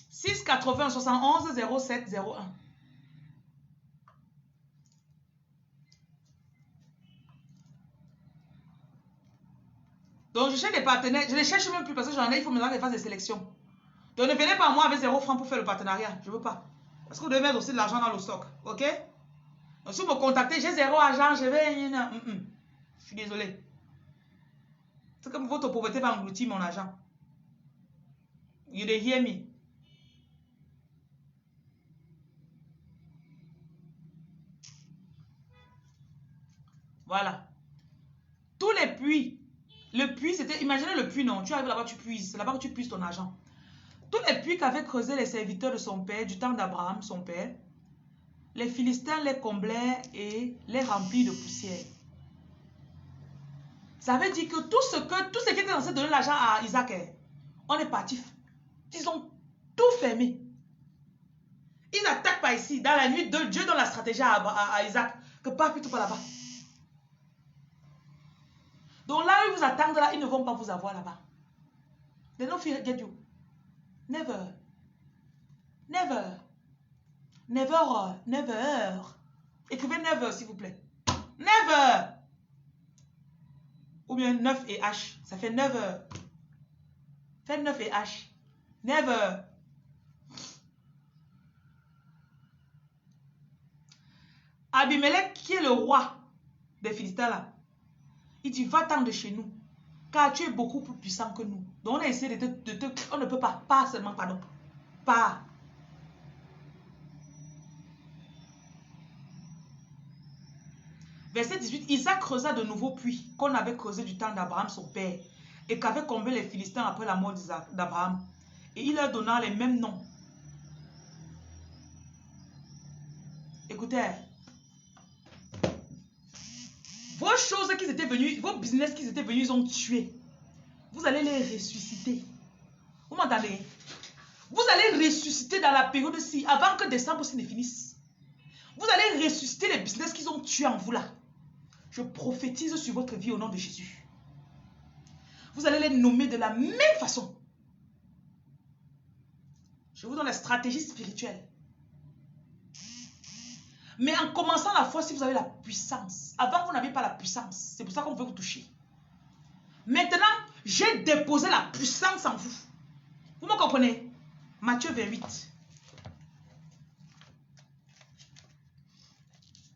« 680 71 07 01. Donc, je cherche des partenaires. Je ne les cherche même plus parce que j'en ai, il faut maintenant qu'ils fassent des sélections. Donc, ne venez pas à moi avec 0 francs pour faire le partenariat. Je ne veux pas. Parce que vous devez mettre aussi de l'argent dans le stock. OK? Donc, si vous me contactez, j'ai 0 argent, je vais... Je suis désolé. C'est comme votre pauvreté va engloutir mon argent. You dey hear me? Voilà. Tous les puits. Le puits, c'était... Imaginez le puits, non? Tu arrives là-bas, tu puises. C'est là-bas que tu puises ton argent. Tous les puits qu'avaient creusé les serviteurs de son père, du temps d'Abraham, son père, les Philistins les comblaient et les remplirent de poussière. Ça veut dire que tout ce qui était censé donner l'argent à Isaac, on est parti. Ils ont tout fermé. Ils attaquent par ici. Dans la nuit, Dieu donne la stratégie à Isaac. Que pas plutôt par là-bas. Donc là où ils vous attendent, là, ils ne vont pas vous avoir là-bas. They don't get you. Never. Never. Never. Never. Écrivez never, s'il vous plaît. Never. Ou bien 9 et H. Ça fait never. Faites 9 et H. Never. Abimelech, qui est le roi des Philistins là, il dit, va-t'en de chez nous, car tu es beaucoup plus puissant que nous. Donc on a essayé de te... On ne peut pas, pas seulement, pardon, pas. Verset 18, Isaac creusa de nouveaux puits qu'on avait creusé du temps d'Abraham son père et qu'avaient comblé les Philistins après la mort d'Abraham. Et il leur donna les mêmes noms. Écoutez, vos choses qui étaient venues, vos business qui étaient venus, ils ont tué. Vous allez les ressusciter. Vous m'entendez? Vous allez ressusciter dans la période-ci, avant que décembre ne finisse. Vous allez ressusciter les business qu'ils ont tués en vous là. Je prophétise sur votre vie au nom de Jésus. Vous allez les nommer de la même façon. Je vous donne la stratégie spirituelle. Mais en commençant la foi, si vous avez la puissance. Avant, vous n'aviez pas la puissance. C'est pour ça qu'on veut vous toucher. Maintenant, j'ai déposé la puissance en vous. Vous me comprenez? Matthieu 28.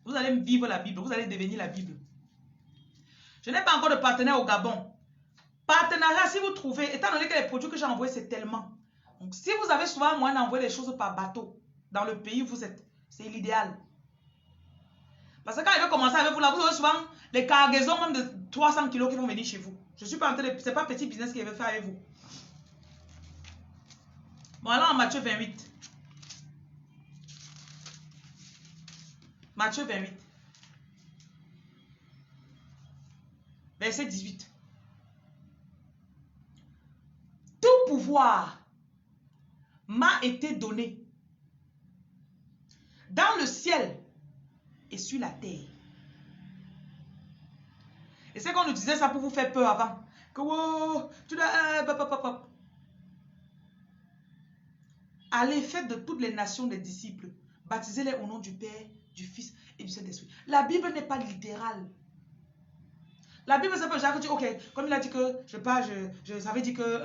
Vous allez vivre la Bible. Vous allez devenir la Bible. Je n'ai pas encore de partenaire au Gabon. Partenariat, si vous trouvez, étant donné que les produits que j'ai envoyés, c'est tellement. Donc, si vous avez souvent moyen d'envoyer les choses par bateau, dans le pays où vous êtes, c'est l'idéal. Parce que quand il va commencer avec vous, là, vous aurez souvent les cargaisons même de 300 kilos qui vont venir chez vous. Je suis pas en train de... C'est pas petit business qu'il veut faire avec vous. Bon, alors en Matthieu 28. Matthieu 28. Verset 18. Tout pouvoir m'a été donné dans le ciel et sur la terre. Et c'est qu'on nous disait ça pour vous faire peur avant. Que wow, tu dois... Allez, faites de toutes les nations des disciples. Baptisez-les au nom du Père, du Fils et du Saint-Esprit. La Bible n'est pas littérale. La Bible, c'est pas Jacques dit, ok, comme il a dit que, je sais pas, ça veut dire que,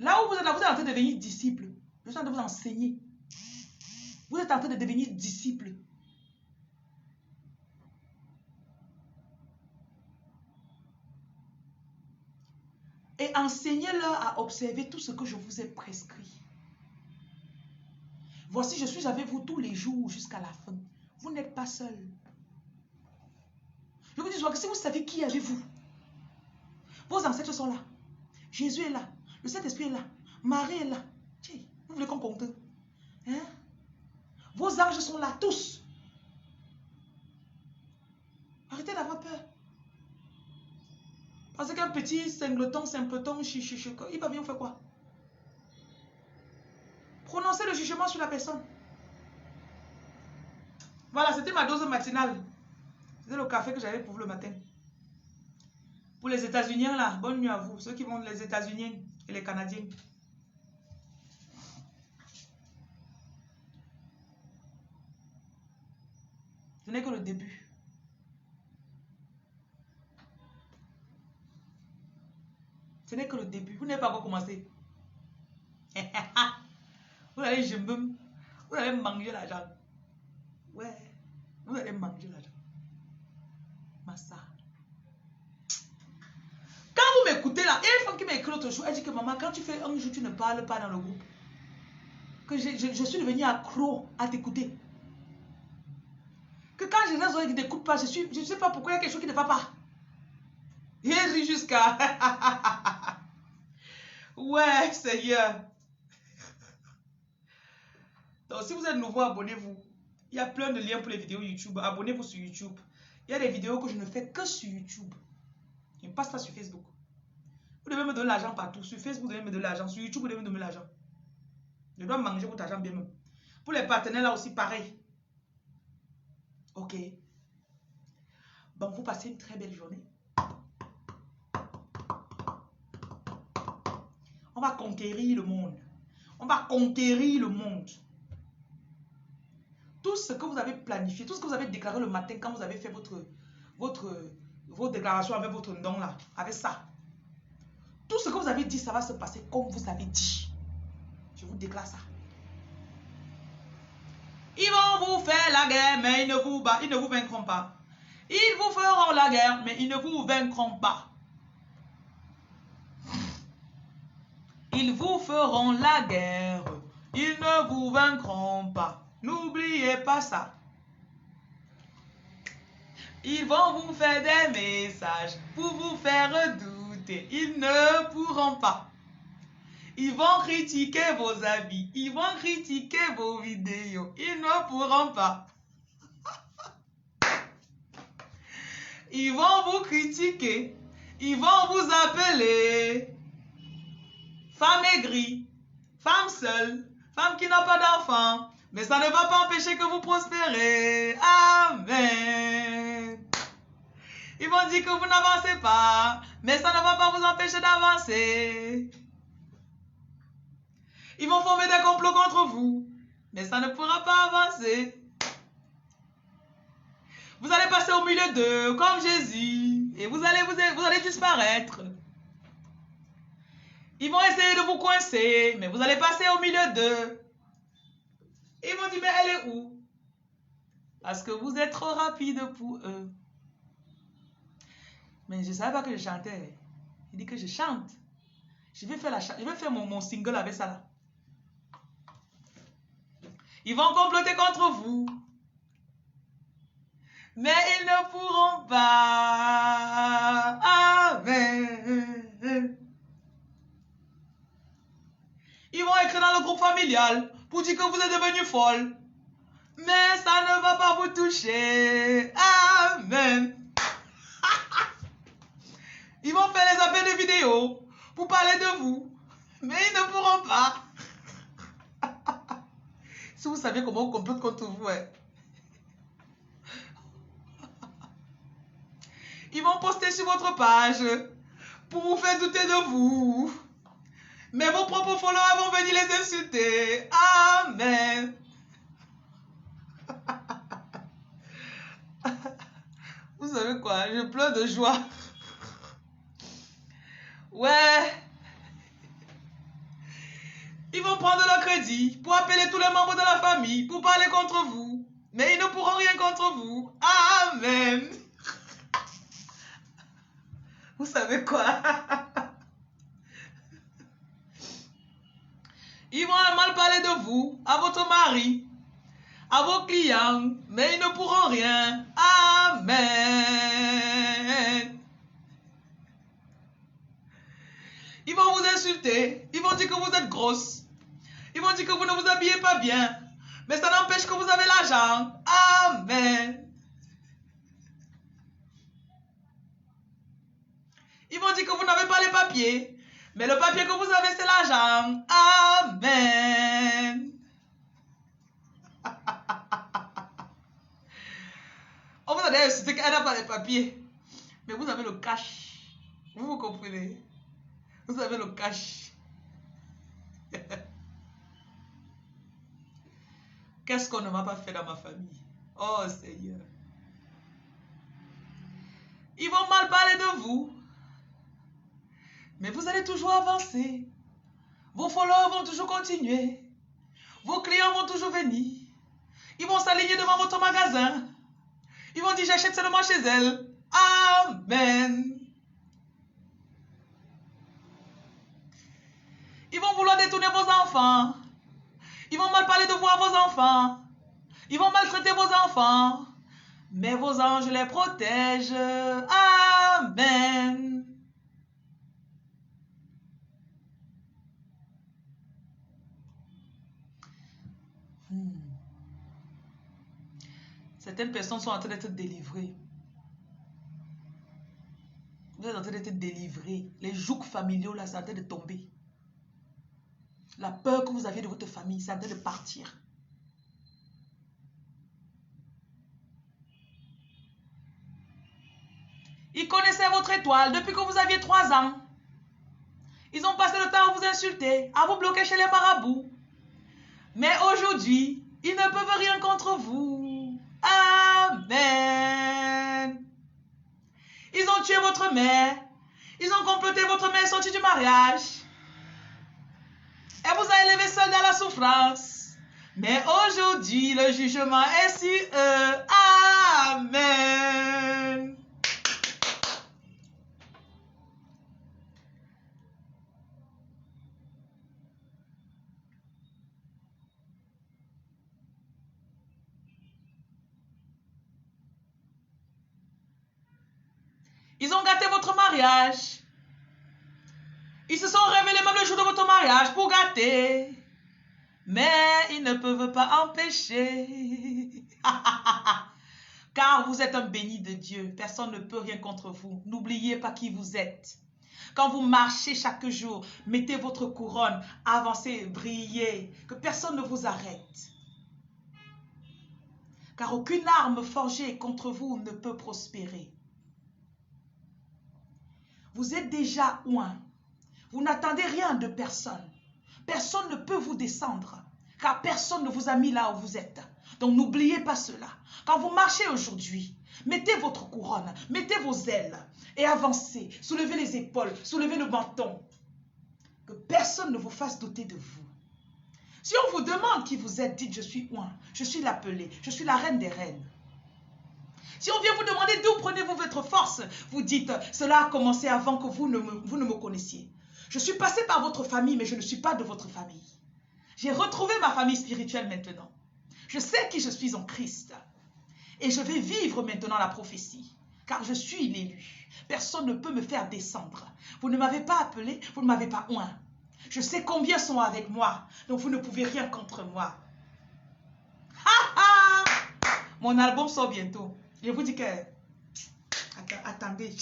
Là où vous êtes là, vous êtes en train de devenir disciple. Je suis en train de vous enseigner. Vous êtes en train de devenir disciple. Et enseignez-leur à observer tout ce que je vous ai prescrit. Voici, je suis avec vous tous les jours jusqu'à la fin. Vous n'êtes pas seul. Je vous dis que si vous savez qui est avec vous, vos ancêtres sont là. Jésus est là. Le Saint-Esprit est là. Marie est là. Vous voulez qu'on compte? Hein? Vos anges sont là, tous. Arrêtez d'avoir peur. Parce qu'un petit simpleton, il va bien faire quoi? Prononcez le jugement sur la personne. Voilà, c'était ma dose matinale. C'était le café que j'avais pour vous le matin. Pour les États-Unis, là, bonne nuit à vous. Ceux qui vont les États-Unis et les Canadiens. Ce n'est que le début. Ce n'est que le début. Vous n'avez pas encore commencé. Vous allez vous allez manger l'argent. Ouais. Vous allez manger l'argent. Massa. Quand vous m'écoutez là, il y a une femme qui m'a écrit l'autre jour, elle dit que maman, quand tu fais un jour, tu ne parles pas dans le groupe. Que je suis devenue accro à t'écouter. Que quand j'ai les oreilles qui ne t'écoutent pas, je ne sais pas pourquoi il y a quelque chose qui ne va pas. Il rit jusqu'à... Ouais, Seigneur. Donc, si vous êtes nouveau, abonnez-vous. Il y a plein de liens pour les vidéos YouTube. Abonnez-vous sur YouTube. Il y a des vidéos que je ne fais que sur YouTube. Je ne passe pas sur Facebook. Vous devez me donner l'argent partout. Sur Facebook, vous devez me donner l'argent. Sur YouTube, vous devez me donner l'argent. Je dois manger votre argent bien même. Pour les partenaires, là aussi, pareil. Ok. Bon, vous passez une très belle journée. On va conquérir le monde. On va conquérir le monde. Tout ce que vous avez planifié, tout ce que vous avez déclaré le matin quand vous avez fait vos déclarations avec votre nom là, avec ça. Tout ce que vous avez dit, ça va se passer comme vous avez dit. Je vous déclare ça. Ils vont vous faire la guerre, mais ils ne vous vaincront pas. Ils vous feront la guerre, mais ils ne vous vaincront pas. Ils vous feront la guerre, ils ne vous vaincront pas. N'oubliez pas ça. Ils vont vous faire des messages pour vous faire douter. Ils ne pourront pas. Ils vont critiquer vos habits. Ils vont critiquer vos vidéos. Ils ne pourront pas. Ils vont vous critiquer. Ils vont vous appeler femme aigrie, femme seule, femme qui n'a pas d'enfant. Mais ça ne va pas empêcher que vous prospérez. Amen. Ils vont dire que vous n'avancez pas, mais ça ne va pas vous empêcher d'avancer. Ils vont former des complots contre vous, mais ça ne pourra pas avancer. Vous allez passer au milieu d'eux, comme Jésus, et vous allez disparaître. Ils vont essayer de vous coincer, mais vous allez passer au milieu d'eux. Ils vont dire, mais elle est où? Parce que vous êtes trop rapide pour eux. Mais je ne savais pas que je chantais. Il dit que je chante. Je vais faire mon single avec ça là. Ils vont comploter contre vous. Mais ils ne pourront pas. Amen. Ils vont écrire dans le groupe familial pour dire que vous êtes devenue folle. Mais ça ne va pas vous toucher. Amen. Ils vont faire les appels de vidéo pour parler de vous. Mais ils ne pourront pas. Si vous saviez comment on complote contre vous, hein. Ils vont poster sur votre page pour vous faire douter de vous. Mais vos propres followers vont venir les insulter. Amen. Vous savez quoi? Je pleure de joie. Ouais. Ils vont prendre le crédit pour appeler tous les membres de la famille pour parler contre vous. Mais ils ne pourront rien contre vous. Amen. Vous savez quoi? Ils vont mal parler de vous, à votre mari, à vos clients, mais ils ne pourront rien. Amen. Ils vont vous insulter. Ils vont dire que vous êtes grosse. Ils vont dire que vous ne vous habillez pas bien. Mais ça n'empêche que vous avez l'argent. Amen. Ils vont dire que vous n'avez pas les papiers. Mais le papier que vous avez, c'est l'argent. Amen. On vous a dit qu'elle n'a pas les papiers. Mais vous avez le cash. Vous comprenez? Vous avez le cash. Qu'est-ce qu'on ne m'a pas fait dans ma famille? Oh Seigneur. Ils vont mal parler de vous. Mais vous allez toujours avancer. Vos followers vont toujours continuer. Vos clients vont toujours venir. Ils vont s'aligner devant votre magasin. Ils vont dire j'achète seulement chez elle. Amen. Ils vont vouloir détourner vos enfants. Ils vont mal parler de vous à vos enfants. Ils vont maltraiter vos enfants. Mais vos anges les protègent. Amen. Certaines personnes sont en train d'être délivrées. Vous êtes en train d'être délivrés. Les jougs familiaux, là, c'est en train de tomber. La peur que vous aviez de votre famille, c'est en train de partir. Ils connaissaient votre étoile depuis que vous aviez 3 ans. Ils ont passé le temps à vous insulter, à vous bloquer chez les marabouts. Mais aujourd'hui, ils ne peuvent rien contre vous. Amen. Ils ont tué votre mère. Ils ont comploté votre mère sortie du mariage. Elle vous a élevé seule dans la souffrance. Mais aujourd'hui, le jugement est sur eux. Amen. Ils ont gâté votre mariage. Ils se sont révélés même le jour de votre mariage pour gâter. Mais ils ne peuvent pas empêcher. Car vous êtes un béni de Dieu. Personne ne peut rien contre vous. N'oubliez pas qui vous êtes. Quand vous marchez chaque jour, mettez votre couronne, avancez, brillez. Que personne ne vous arrête. Car aucune arme forgée contre vous ne peut prospérer. Vous êtes déjà oint. Vous n'attendez rien de personne. Personne ne peut vous descendre. Car personne ne vous a mis là où vous êtes. Donc n'oubliez pas cela. Quand vous marchez aujourd'hui, mettez votre couronne, mettez vos ailes et avancez. Soulevez les épaules, soulevez le menton. Que personne ne vous fasse douter de vous. Si on vous demande qui vous êtes, dites je suis oint, je suis l'appelée, je suis la reine des reines. Si on vient vous demander d'où prenez-vous votre force, vous dites cela a commencé avant que vous ne me connaissiez. Je suis passé par votre famille, mais je ne suis pas de votre famille. J'ai retrouvé ma famille spirituelle maintenant. Je sais qui je suis en Christ. Et je vais vivre maintenant la prophétie. Car je suis l'élu. Personne ne peut me faire descendre. Vous ne m'avez pas appelé, vous ne m'avez pas oint. Je sais combien sont avec moi. Donc vous ne pouvez rien contre moi. Ha ha! Mon album sort bientôt. Je vous dis que... Attendez,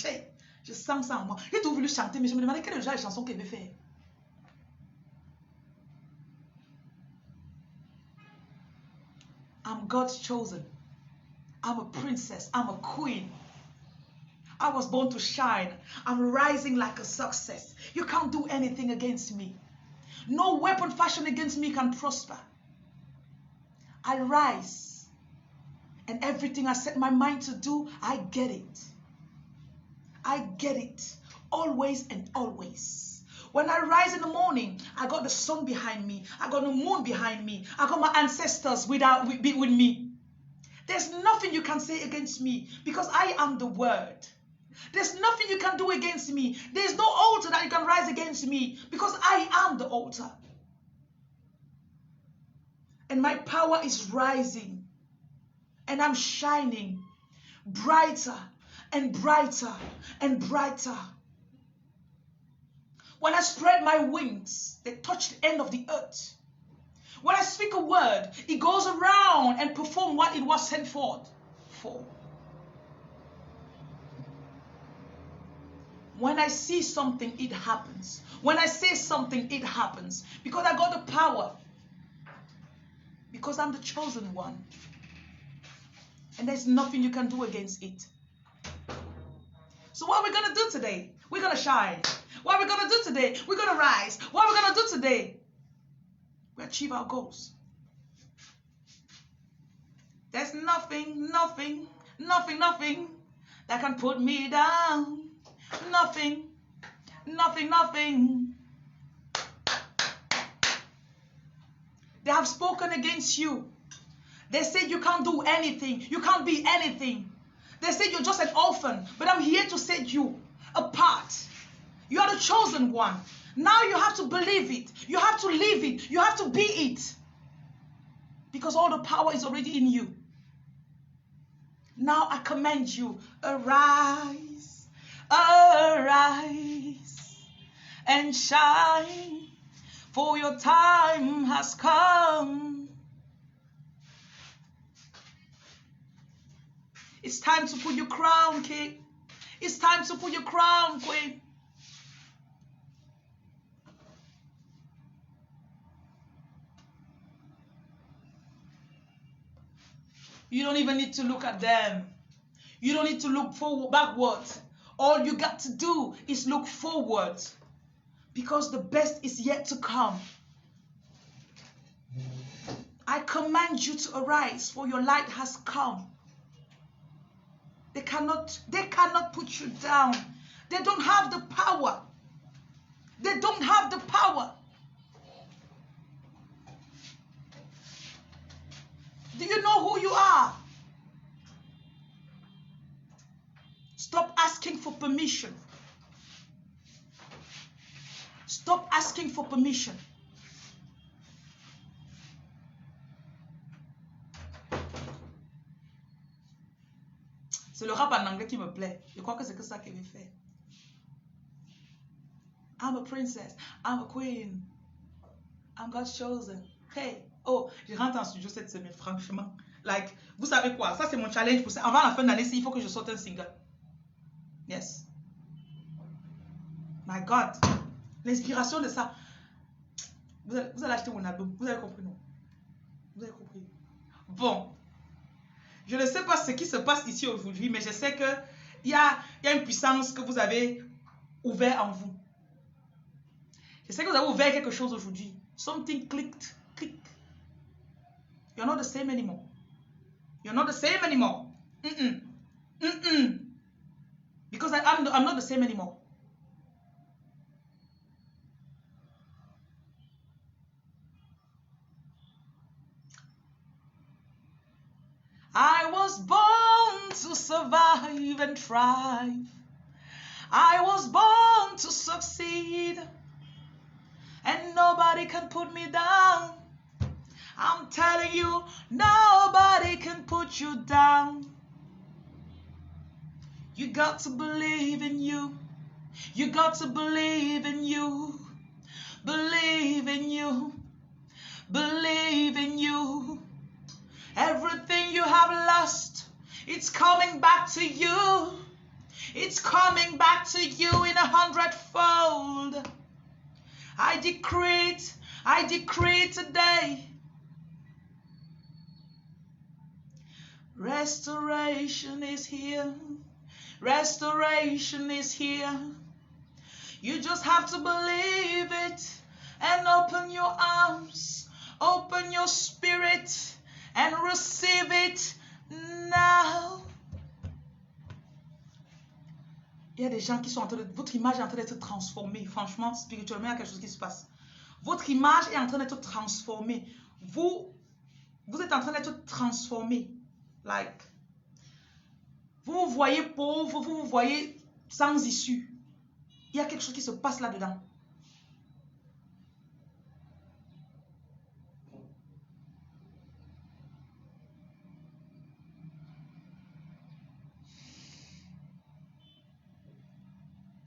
je sens ça en moi. J'ai tout voulu chanter, mais je me demandais quel genre de chanson qu'elle veut faire. I'm God's chosen. I'm a princess. I'm a queen. I was born to shine. I'm rising like a success. You can't do anything against me. No weapon fashioned against me can prosper. I rise. And everything I set my mind to do, I get it. I get it. Always and always. When I rise in the morning, I got the sun behind me. I got the moon behind me. I got my ancestors with me. There's nothing you can say against me because I am the word. There's nothing you can do against me. There's no altar that you can rise against me because I am the altar. And my power is rising. And I'm shining brighter and brighter and brighter. When I spread my wings, they touch the end of the earth. When I speak a word, it goes around and performs what it was sent forth for. When I see something, it happens. When I say something, it happens. Because I got the power. Because I'm the chosen one. And there's nothing you can do against it. So what are we going to do today? We're going to shine. What are we going to do today? We're going to rise. What are we going to do today? We achieve our goals. There's nothing that can put me down. Nothing. They have spoken against you. They said you can't do anything. You can't be anything. They said you're just an orphan. But I'm here to set you apart. You are the chosen one. Now you have to believe it. You have to live it. You have to be it. Because all the power is already in you. Now I command you, arise, arise, and shine, for your time has come. It's time to put your crown, king. It's time to put your crown, queen. You don't even need to look at them. You don't need to look backwards. All you got to do is look forward. Because the best is yet to come. I command you to arise, for your light has come. They cannot put you down. They don't have the power. They don't have the power. Do you know who you are? Stop asking for permission. Stop asking for permission. C'est le rap en anglais qui me plaît. Je crois que c'est que ça qu'il veut faire. I'm a princess. I'm a queen. I'm God's chosen. Hey. Oh, je rentre en studio cette semaine, franchement. Like, vous savez quoi? Ça, c'est mon challenge pour ça. Avant la fin de l'année, il faut que je sorte un single. Yes. My God. L'inspiration de ça. Vous allez acheter mon album. Vous avez compris, non? Vous avez compris. Bon. Je ne sais pas ce qui se passe ici aujourd'hui, mais je sais qu'il y a une puissance que vous avez ouvert en vous. Je sais que vous avez ouvert quelque chose aujourd'hui. Something clicked. Click. You're not the same anymore. You're not the same anymore. Because I'm not the same anymore. I was born to survive and thrive. I was born to succeed. And nobody can put me down. I'm telling you, nobody can put you down. You got to believe in you. You got to believe in you. Believe in you. Believe in you. Everything you have lost, it's coming back to you. It's coming back to you in 100-fold. I decree today. Restoration is here. Restoration is here. You just have to believe it and open your arms, open your spirit and receive it now. Il y a des gens qui sont en train de... Votre image est en train d'être transformée. Franchement, spirituellement, il y a quelque chose qui se passe. Votre image est en train d'être transformée. Vous êtes en train d'être transformé. Like, vous vous voyez pauvre, vous vous voyez sans issue. Il y a quelque chose qui se passe là-dedans.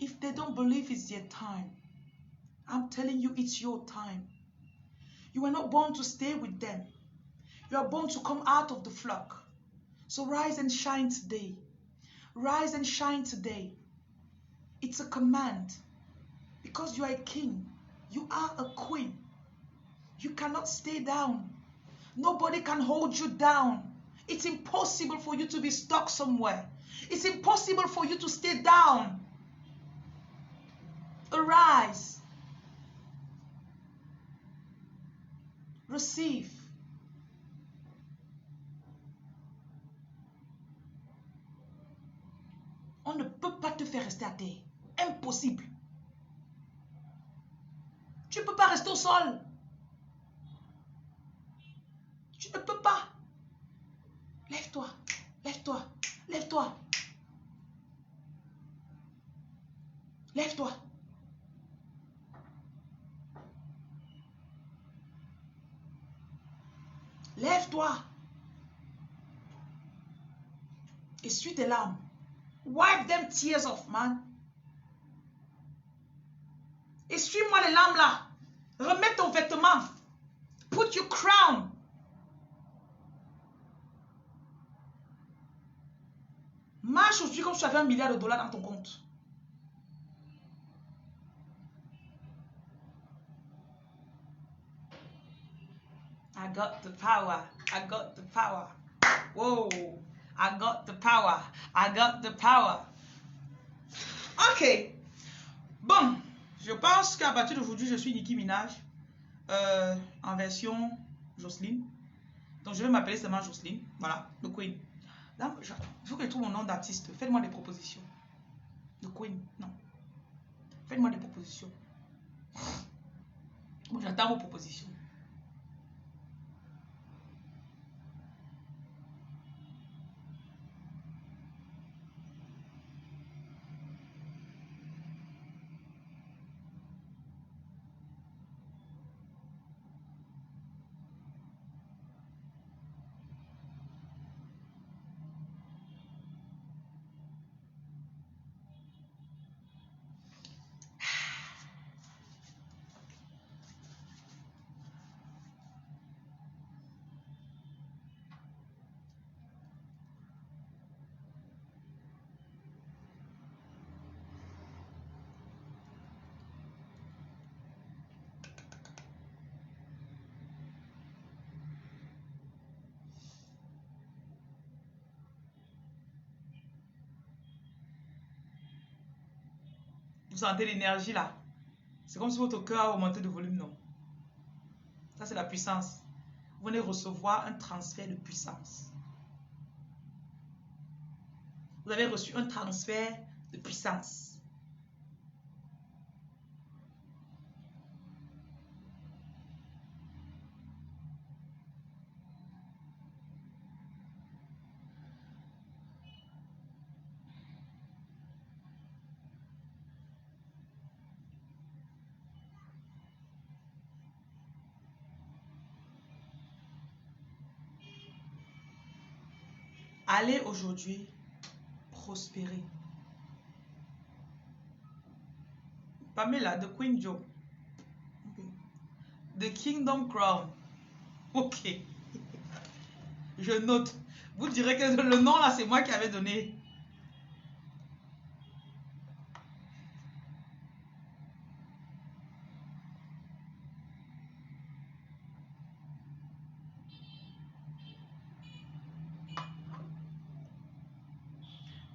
If they don't believe it's their time, I'm telling you it's your time. You were not born to stay with them. You are born to come out of the flock. So rise and shine today. Rise and shine today. It's a command. Because you are a king. You are a queen. You cannot stay down. Nobody can hold you down. It's impossible for you to be stuck somewhere. It's impossible for you to stay down. Arise. Receive. On ne peut pas te faire rester à terre. Impossible. Tu ne peux pas rester au sol. Tu ne peux pas. Lève-toi. Lève-toi. Lève-toi. Lève-toi. Lève-toi. Essuie tes larmes. Wipe them tears off, man. Essuie-moi les larmes là. Remets ton vêtement. Put your crown. Marche aujourd'hui comme si tu avais $1 milliard dans ton compte. I got the power. I got the power. Whoa. I got the power. I got the power. Ok. Bon. Je pense qu'à partir d'aujourd'hui, je suis Nicki Minaj. En version Jocelyne. Donc, je vais m'appeler seulement Jocelyne. Voilà. The Queen. Là, il faut que je trouve mon nom d'artiste. Faites-moi des propositions. The Queen. Non. Faites-moi des propositions. Bon, j'attends vos propositions. Vous sentez l'énergie là? C'est comme si votre cœur a augmenté de volume, non? Ça, c'est la puissance. Vous venez recevoir un transfert de puissance. Vous avez reçu un transfert de puissance. Allez aujourd'hui prospérer. Pamela, the Queen Joe. Okay. The Kingdom Crown. Ok. Je note. Vous direz que le nom là, c'est moi qui avais donné.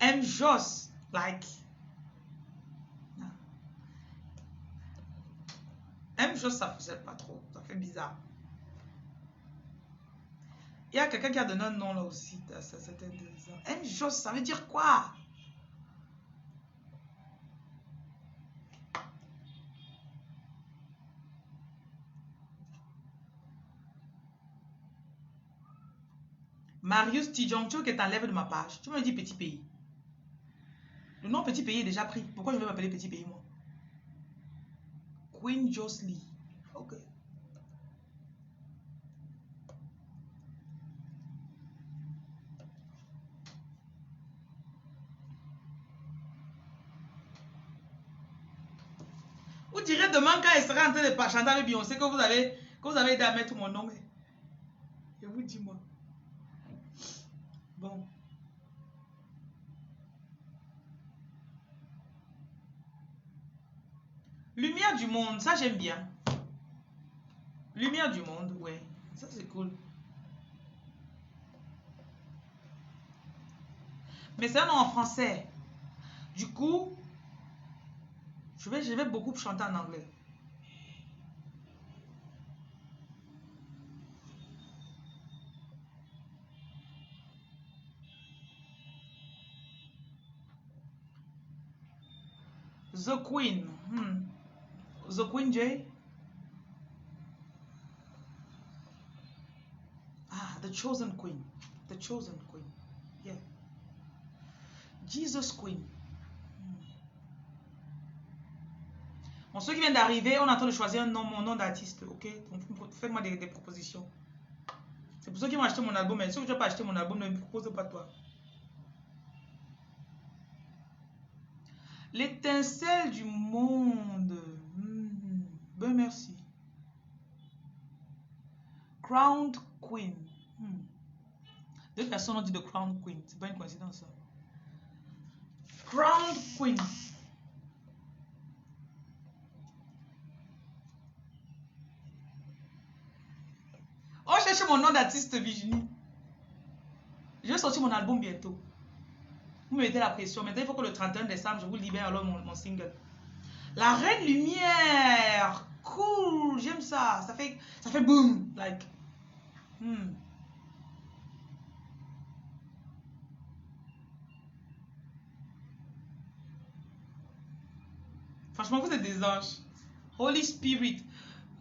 M. Joss, like. M. Joss, ça faisait pas trop. Ça fait bizarre. Il y a quelqu'un qui a donné un nom là aussi. C'était intéressant. M. Joss, ça veut dire quoi? Marius Tidjong, tu veux que t'enlèves de ma page. Tu me dis petit pays. Le nom petit pays est déjà pris. Pourquoi je vais m'appeler petit pays, moi? Queen Jocelyn. Ok. Vous direz demain quand elle sera en train de chanter avec Beyoncé que vous avez aidé à mettre mon nom. Je vous dis moi. Bon. Lumière du monde, ça j'aime bien. Lumière du monde, ouais. Ça c'est cool. Mais c'est un nom en français. Du coup, je vais beaucoup chanter en anglais. The Queen. The Queen J. Ah, the chosen queen. The chosen queen. Yeah. Jesus Queen. Bon, ceux qui viennent d'arriver, on est en train de choisir un nom, mon nom d'artiste, ok? Donc, faites-moi des propositions. C'est pour ceux qui vont acheter mon album, mais ceux qui ne vont pas acheter mon album, ne me propose pas toi. L'étincelle du monde. Ben merci. Crowned Queen. Deux personnes ont dit de Crowned Queen. C'est pas une coïncidence ça. Crowned Queen. Oh, cherchez mon nom d'artiste, Virginie. Je vais sortir mon album bientôt. Vous me mettez la pression. Maintenant, il faut que le 31 décembre, je vous libère alors mon single. La Reine Lumière. Cool. J'aime ça. Ça fait boom. Like. Franchement, vous êtes des anges. Holy Spirit.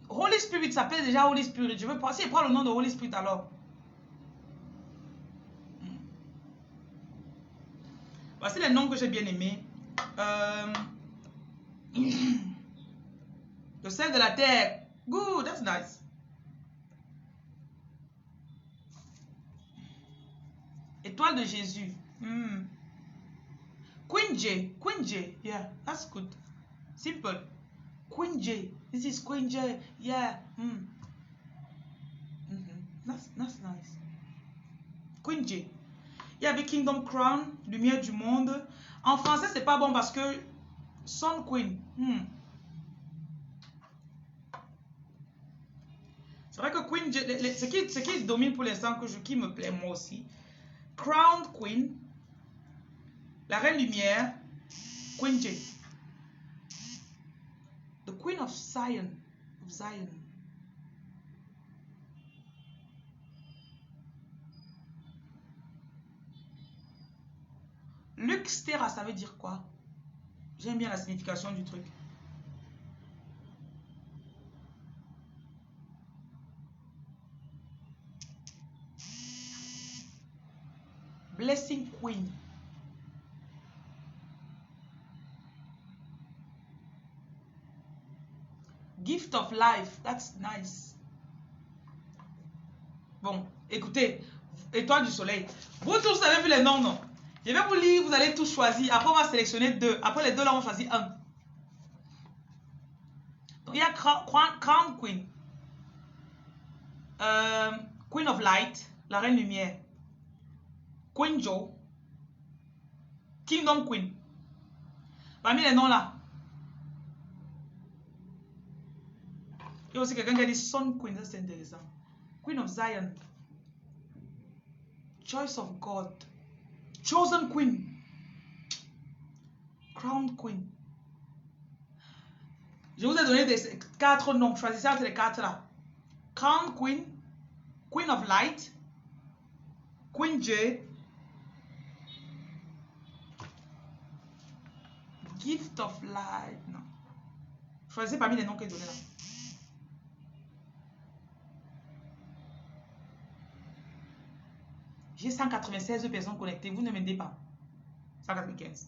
Holy Spirit s'appelle déjà Holy Spirit. Je veux pas. Si il prend le nom de Holy Spirit alors. Voici les noms que j'ai bien aimés. Le sel de la terre. Good, that's nice. Étoile de Jésus. Queen J. Queen J. Yeah, that's good. Simple. Queen J. This is Queen J. Yeah. That's nice. Queen J. Il y avait Kingdom Crown, Lumière du monde. En français, c'est pas bon parce que Sun Queen. C'est vrai que Queen J, ce qui domine pour l'instant, qui me plaît moi aussi. Crowned Queen, la Reine Lumière, Queen J. The Queen of Zion. Luxtera, ça veut dire quoi? J'aime bien la signification du truc. Blessing Queen. Gift of Life, that's nice. Bon, écoutez, Étoile du Soleil. Vous tous, vous avez vu les noms, non? Je vais vous lire, vous allez tous choisir. Après, on va sélectionner deux. Après, les deux là, on choisit un. Donc, il y a Crown Queen. Queen of Light, la Reine Lumière. Queen Joe. Kingdom Queen. Parmi les noms là. Il y a aussi quelqu'un qui a dit Sun Queen, ça c'est intéressant. Queen of Zion. Choice of God. Chosen Queen. Crowned Queen. Je vous ai donné des 4 noms. Choisissez entre les 4 là. Crowned Queen. Queen of Light. Queen J. Gift of Light. Non. Choisissez parmi les noms que j'ai donnés là. J'ai 196 personnes connectées. Vous ne m'aidez pas. 195.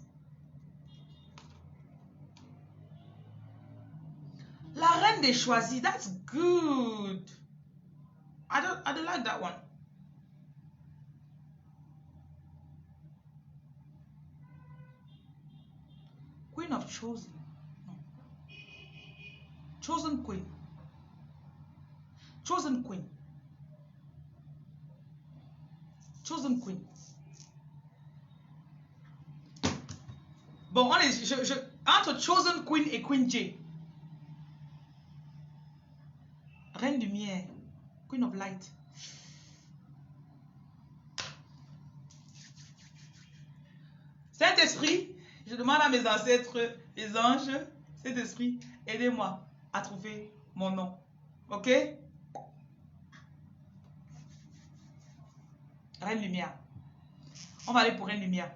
La reine des choisis. That's good. I don't like that one. Queen of chosen. No. Chosen queen. Chosen queen. Chosen queen. Bon, on est, entre chosen queen et queen J. Reine lumière. Queen of light. Saint-Esprit, je demande à mes ancêtres, les anges, Saint-Esprit, aidez-moi à trouver mon nom. Ok? Reine lumière. On va aller pour Reine lumière.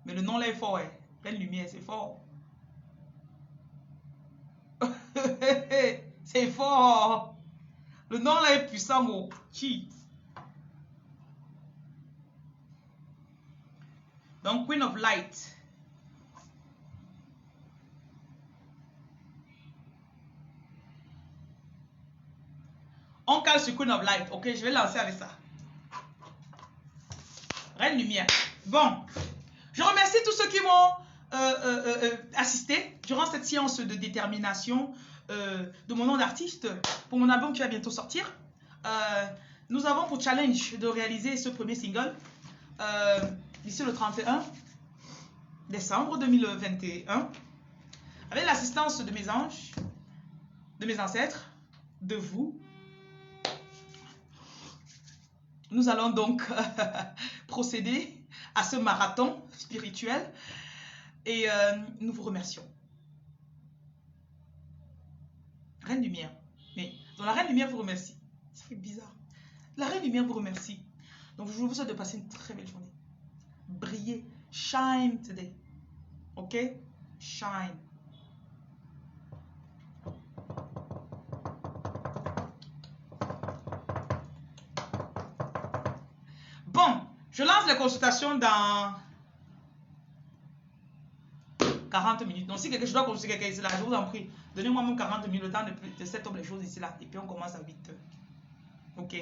Mais le nom là est fort, ouais. Reine lumière, c'est fort. C'est fort. Le nom là est puissant, mon chi. Donc, Queen of Light. On cale sur Queen of Light. Ok, je vais lancer avec ça. Reine lumière. Bon. Je remercie tous ceux qui m'ont assisté durant cette séance de détermination de mon nom d'artiste pour mon album qui va bientôt sortir. Nous avons pour challenge de réaliser ce premier single d'ici le 31 décembre 2021 avec l'assistance de mes anges, de mes ancêtres, de vous. Nous allons donc procéder à ce marathon spirituel et nous vous remercions. Reine Lumière. Mais dans la Reine Lumière vous remercie. Ça fait bizarre. La Reine Lumière vous remercie. Donc je vous souhaite de passer une très belle journée. Brillez. Shine today. Ok? Shine. Bon, je lance les consultations dans 40 minutes. Donc, si je dois consulter quelqu'un ici là, je vous en prie, donnez-moi même 40 minutes, le temps de setup les choses ici là. Et puis, on commence à 8 heures. Ok?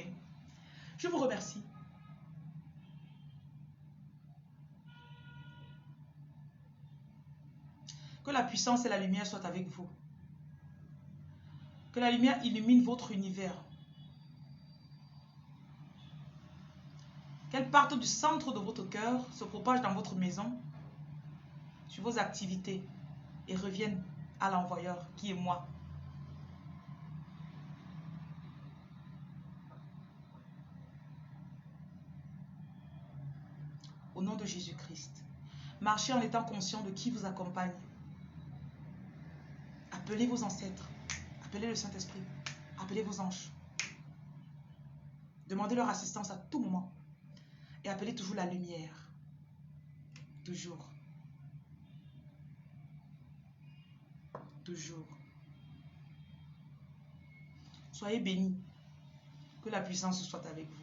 Je vous remercie. Que la puissance et la lumière soient avec vous. Que la lumière illumine votre univers. Qu'elle parte du centre de votre cœur, se propage dans votre maison, sur vos activités et revienne à l'envoyeur qui est moi. Au nom de Jésus-Christ, marchez en étant conscient de qui vous accompagne. Appelez vos ancêtres, appelez le Saint-Esprit, appelez vos anges. Demandez leur assistance à tout moment et appelez toujours la lumière. Toujours. Toujours. Soyez bénis. Que la puissance soit avec vous.